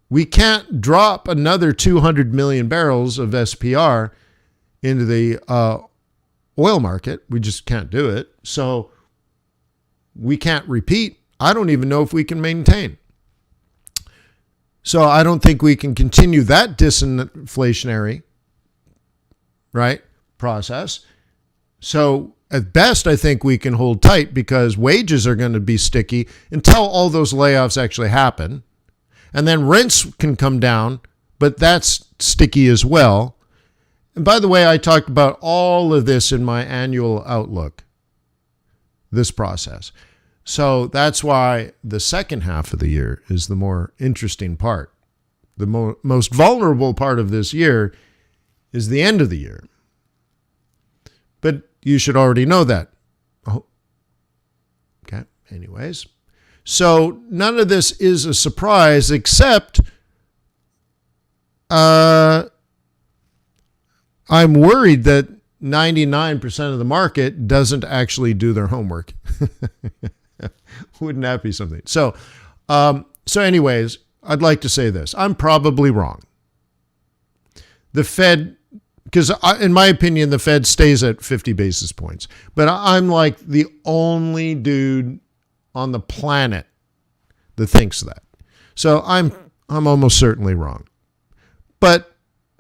we can't drop another 200 million barrels of SPR into the oil market. We just can't do it. So we can't repeat. I don't even know if we can maintain. So I don't think we can continue that disinflationary, process. So at best, I think we can hold tight because wages are going to be sticky until all those layoffs actually happen. And then rents can come down, but that's sticky as well. And by the way, I talked about all of this in my annual outlook, this process. So that's why the second half of the year is the more interesting part. The most vulnerable part of this year is the end of the year. But you should already know that. Anyways, so none of this is a surprise except I'm worried that 99% of the market doesn't actually do their homework. Wouldn't that be something? So anyways, I'd like to say this. I'm probably wrong. The Fed, because in my opinion, the Fed stays at 50 basis points. But I'm like the only dude on the planet that thinks that. So I'm almost certainly wrong. But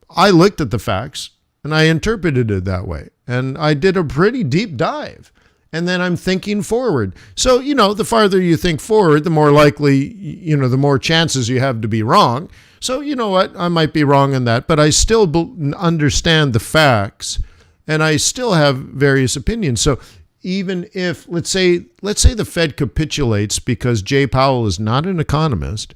I looked at the facts and I interpreted it that way. And I did a pretty deep dive. And then I'm thinking forward. So, the farther you think forward, the more likely, the more chances you have to be wrong. So, you know what? I might be wrong in that, but I still understand the facts and I still have various opinions. So even if, let's say the Fed capitulates because Jay Powell is not an economist,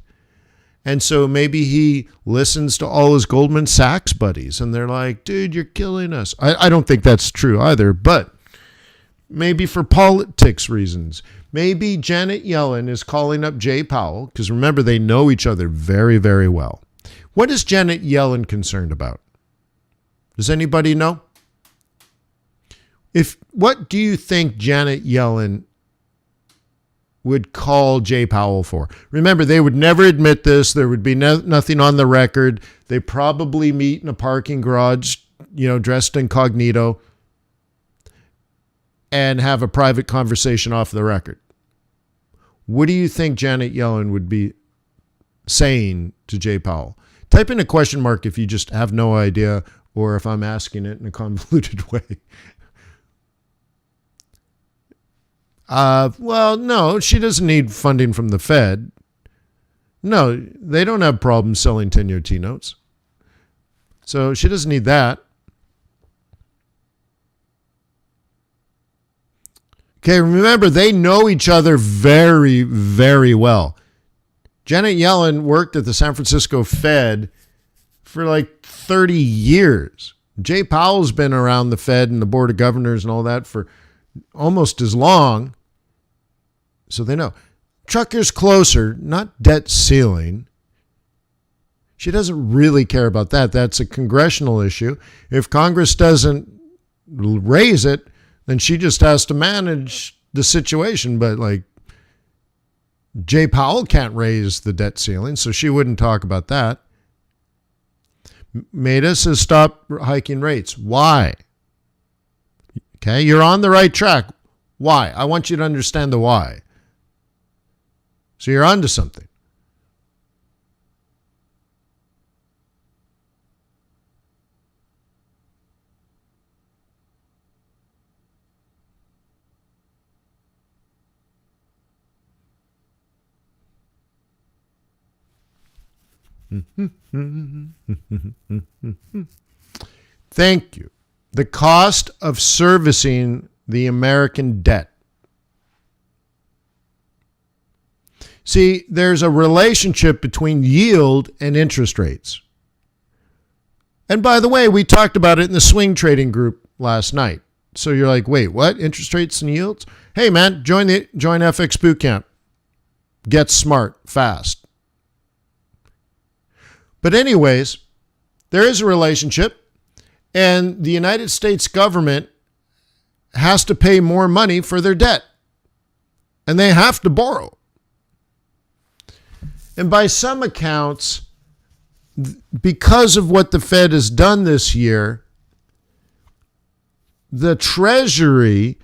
and so maybe he listens to all his Goldman Sachs buddies and they're like, dude, you're killing us. I don't think that's true either, but maybe for politics reasons. Maybe Janet Yellen is calling up Jay Powell, because remember, they know each other very, very well. What is Janet Yellen concerned about? Does anybody know? What do you think Janet Yellen would call Jay Powell for? Remember, they would never admit this. There would be nothing on the record. They probably meet in a parking garage, dressed incognito, and have a private conversation off the record. What do you think Janet Yellen would be saying to Jay Powell? Type in a question mark if you just have no idea, or if I'm asking it in a convoluted way. Well, no, she doesn't need funding from the Fed. No, they don't have problems selling 10-year T-notes. So she doesn't need that. Okay, remember, they know each other very, very well. Janet Yellen worked at the San Francisco Fed for like 30 years. Jay Powell's been around the Fed and the Board of Governors and all that for almost as long. So they know. Trucker's closer, not debt ceiling. She doesn't really care about that. That's a congressional issue. If Congress doesn't raise it, then she just has to manage the situation. But like, Jay Powell can't raise the debt ceiling, so she wouldn't talk about that. Matus has stopped hiking rates. Why? Okay, you're on the right track. Why? I want you to understand the why. So you're onto something. Thank you. The cost of servicing the American debt. See, there's a relationship between yield and interest rates. And by the way, we talked about it in the swing trading group last night. So you're like, wait, what? Interest rates and yields? Hey man, join FX Bootcamp. Get smart fast. But anyways, there is a relationship, and the United States government has to pay more money for their debt, and they have to borrow. And by some accounts, because of what the Fed has done this year, the Treasury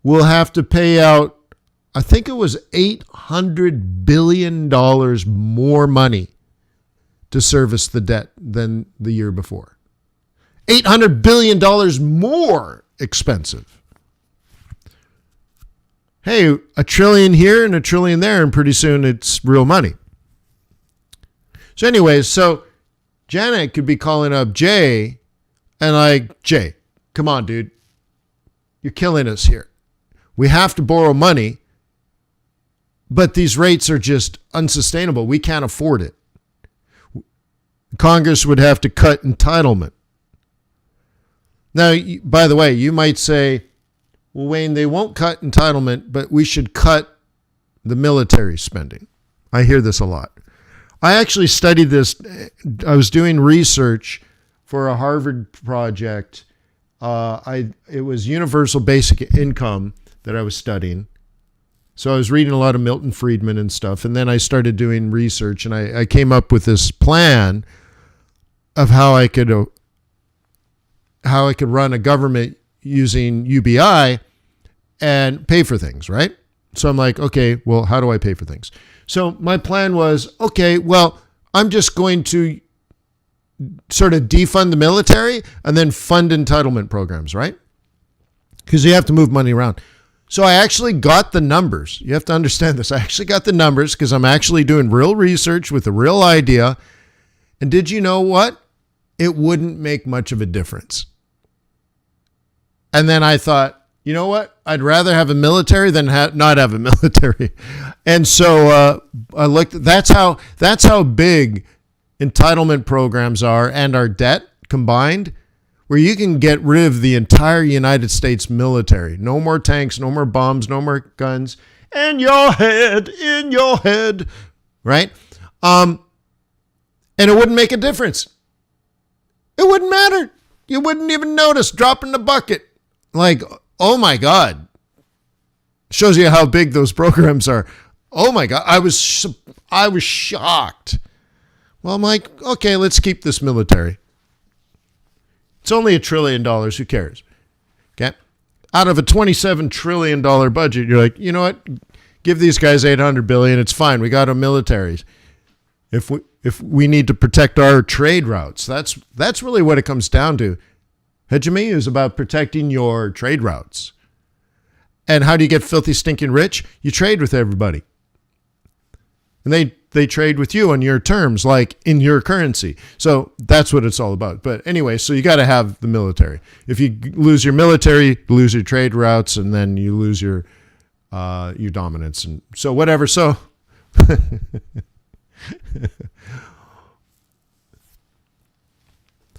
will have to pay out, I think it was $800 billion more money to service the debt than the year before. $800 billion more expensive. Hey, $1 trillion here and $1 trillion there, and pretty soon it's real money. So anyways, so Janet could be calling up Jay and like, Jay, come on, dude. You're killing us here. We have to borrow money, but these rates are just unsustainable. We can't afford it. Congress would have to cut entitlement. Now, by the way, you might say, well, Wayne, they won't cut entitlement, but we should cut the military spending. I hear this a lot. I actually studied this. I was doing research for a Harvard project. It was universal basic income that I was studying. So I was reading a lot of Milton Friedman and stuff. And then I started doing research, and I came up with this plan of how I could run a government using UBI and pay for things, right? So I'm like, okay, well, how do I pay for things? So my plan was, okay, well, I'm just going to sort of defund the military and then fund entitlement programs, right? Because you have to move money around. So I actually got the numbers. You have to understand this. I actually got the numbers because I'm actually doing real research with a real idea. And did you know what? It wouldn't make much of a difference. And then I thought, you know what? I'd rather have a military than not have a military. And so I looked. That's how big entitlement programs are, and our debt combined, where you can get rid of the entire United States military. No more tanks, no more bombs, no more guns. In your head, right? And it wouldn't make a difference. It wouldn't matter. You wouldn't even notice. Drop in the bucket. Like, oh my God. Shows you how big those programs are. Oh my God. I was shocked. Well, I'm like, okay, let's keep this military. It's only $1 trillion. Who cares? Okay. Out of a $27 trillion budget, you're like, you know what? Give these guys $800 billion. It's fine. We got a military. If we need to protect our trade routes, that's really what it comes down to. Hegemony is about protecting your trade routes. And how do you get filthy, stinking rich? You trade with everybody. And they trade with you on your terms, like in your currency. So that's what it's all about. But anyway, so you got to have the military. If you lose your military, you lose your trade routes, and then you lose your dominance. And so whatever. So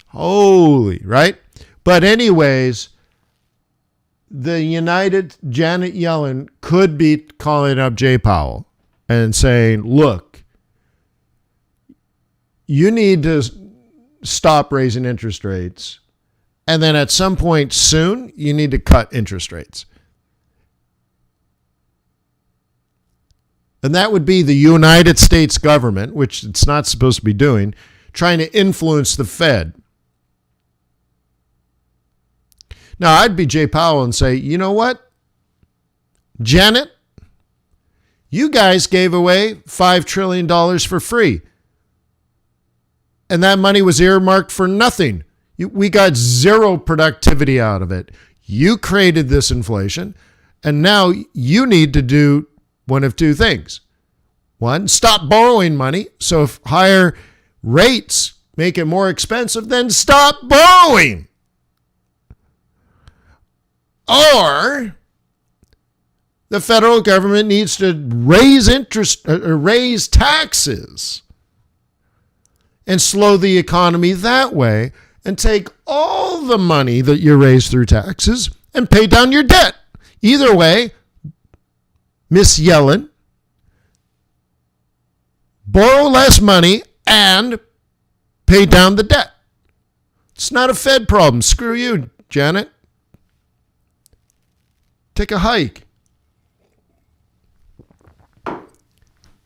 holy, right? But anyways, the United Janet Yellen could be calling up Jay Powell and saying, look, you need to stop raising interest rates. And then at some point soon, you need to cut interest rates. And that would be the United States government, which it's not supposed to be doing, trying to influence the Fed. Now, I'd be Jay Powell and say, you know what? Janet, you guys gave away $5 trillion for free. And that money was earmarked for nothing. We got zero productivity out of it. You created this inflation, and now you need to do one of two things. One, stop borrowing money. So if higher rates make it more expensive, then stop borrowing. Or the federal government needs to raise taxes and slow the economy that way, and take all the money that you raise through taxes and pay down your debt. Either way, Miss Yellen, borrow less money and pay down the debt. It's not a Fed problem. Screw you, Janet. Take a hike.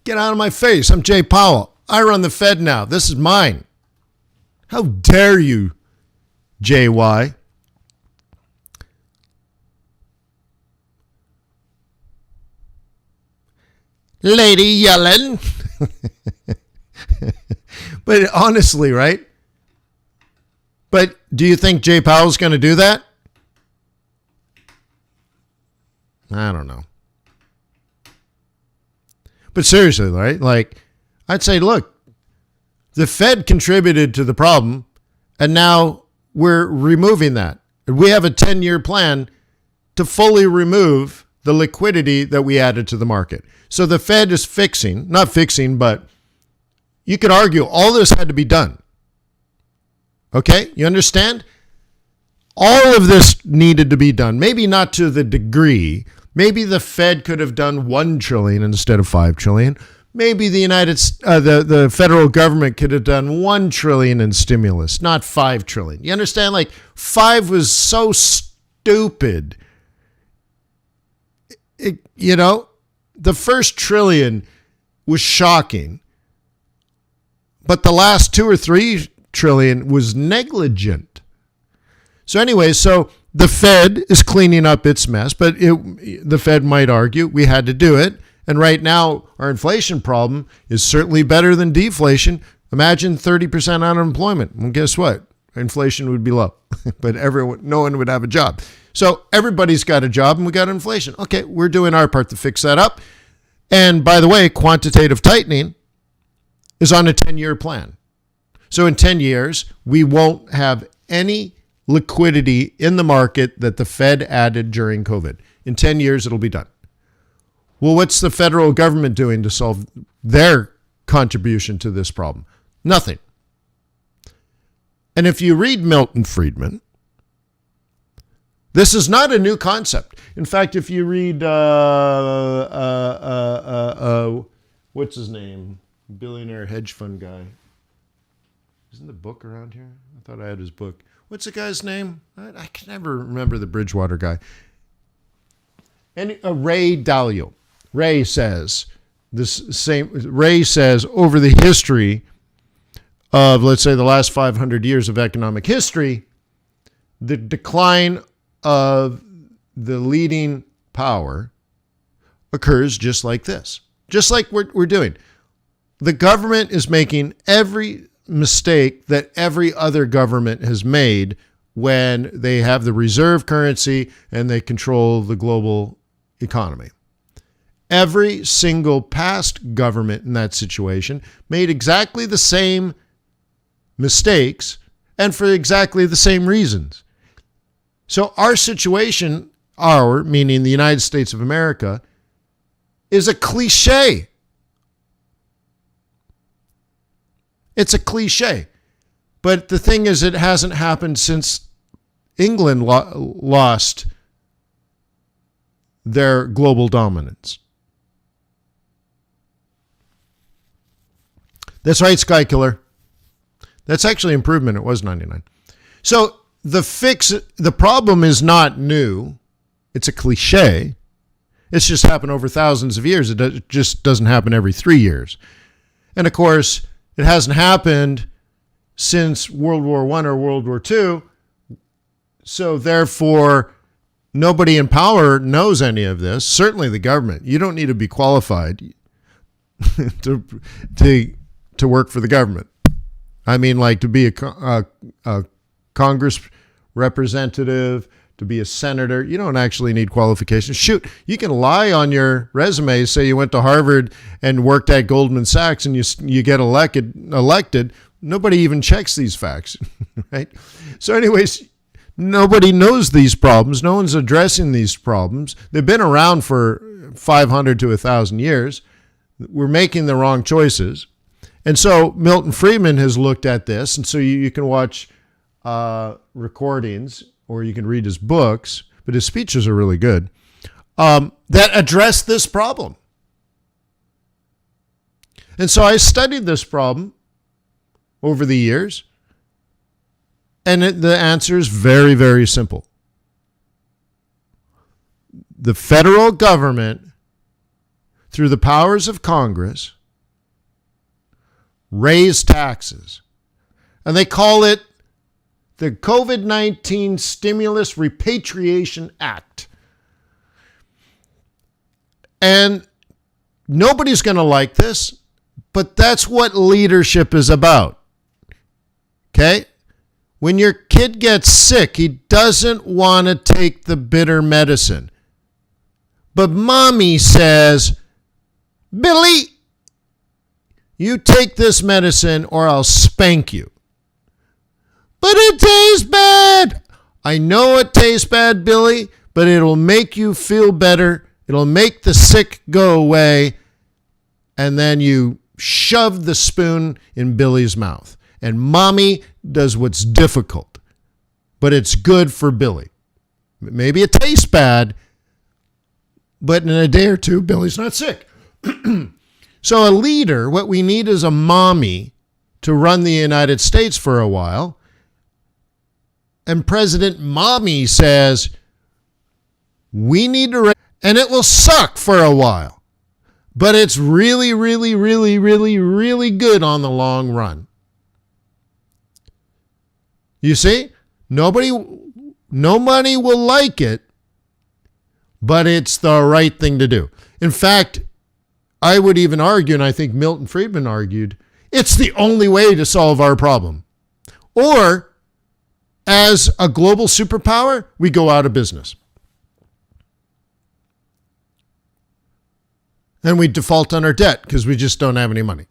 Get out of my face. I'm Jay Powell. I run the Fed now. This is mine. How dare you, JY? Lady Yellen. But honestly, right? But do you think Jay Powell's going to do that? I don't know. But seriously, right? Like, I'd say, look, the Fed contributed to the problem, and now we're removing that. We have a 10-year plan to fully remove the liquidity that we added to the market. So the Fed is not fixing, but you could argue all this had to be done. Okay? You understand? All of this needed to be done. Maybe not to the degree Maybe the Fed could have done 1 trillion instead of 5 trillion. Maybe the federal government could have done 1 trillion in stimulus, not 5 trillion. You understand? Like 5 was so stupid. The first trillion was shocking, but the last 2 or 3 trillion was negligent. So anyway, the Fed is cleaning up its mess, but the Fed might argue we had to do it. And right now, our inflation problem is certainly better than deflation. Imagine 30% unemployment. Well, guess what? Inflation would be low, but no one would have a job. So everybody's got a job and we got inflation. Okay, we're doing our part to fix that up. And by the way, quantitative tightening is on a 10-year plan. So in 10 years, we won't have any liquidity in the market that the Fed added during COVID. In 10 years, it'll be done. Well, what's the federal government doing to solve their contribution to this problem? Nothing. And if you read Milton Friedman, this is not a new concept. In fact, if you read, what's his name? Billionaire hedge fund guy. Isn't the book around here? I thought I had his book. What's the guy's name? I can never remember the Bridgewater guy. And Ray Dalio. Ray says over the history of, let's say, the last 500 years of economic history, the decline of the leading power occurs just like this, just like we're doing. The government is making every mistake that every other government has made when they have the reserve currency and they control the global economy. Every single past government in that situation made exactly the same mistakes and for exactly the same reasons. So our situation, meaning the United States of America, is a cliche. It's a cliche. But the thing is, it hasn't happened since England lost their global dominance. That's right, Sky Killer. That's actually improvement. It was 99. So the problem is not new. It's a cliche. It's just happened over thousands of years. It just doesn't happen every 3 years. And of course, it hasn't happened since World War I or World War II. So therefore, nobody in power knows any of this. Certainly the government. You don't need to be qualified to work for the government. I mean, like to be a Congress representative, to be a senator. You don't actually need qualifications. Shoot, you can lie on your resume, say you went to Harvard and worked at Goldman Sachs, and you get elected. Nobody even checks these facts, right? So anyways, nobody knows these problems. No one's addressing these problems. They've been around for 500 to 1,000 years. We're making the wrong choices. And so Milton Friedman has looked at this, and so you can watch recordings or you can read his books, but his speeches are really good, that address this problem. And so I studied this problem over the years, and the answer is very, very simple. The federal government, through the powers of Congress, raise taxes. And they call it the COVID-19 Stimulus Repatriation Act. And nobody's going to like this, but that's what leadership is about. Okay? When your kid gets sick, he doesn't want to take the bitter medicine. But mommy says, Billy, you take this medicine or I'll spank you. But it tastes bad. I know it tastes bad, Billy, but it'll make you feel better. It'll make the sick go away. And then you shove the spoon in Billy's mouth. And mommy does what's difficult, but it's good for Billy. Maybe it tastes bad, but in a day or two, Billy's not sick. So a leader, what we need is a mommy to run the United States for a while. And President Mommy says, we need to, and it will suck for a while, but it's really, really, really, really, really good on the long run. You see, nobody will like it, but it's the right thing to do. In fact, I would even argue, and I think Milton Friedman argued, it's the only way to solve our problem. Or, as a global superpower, we go out of business. And we default on our debt because we just don't have any money.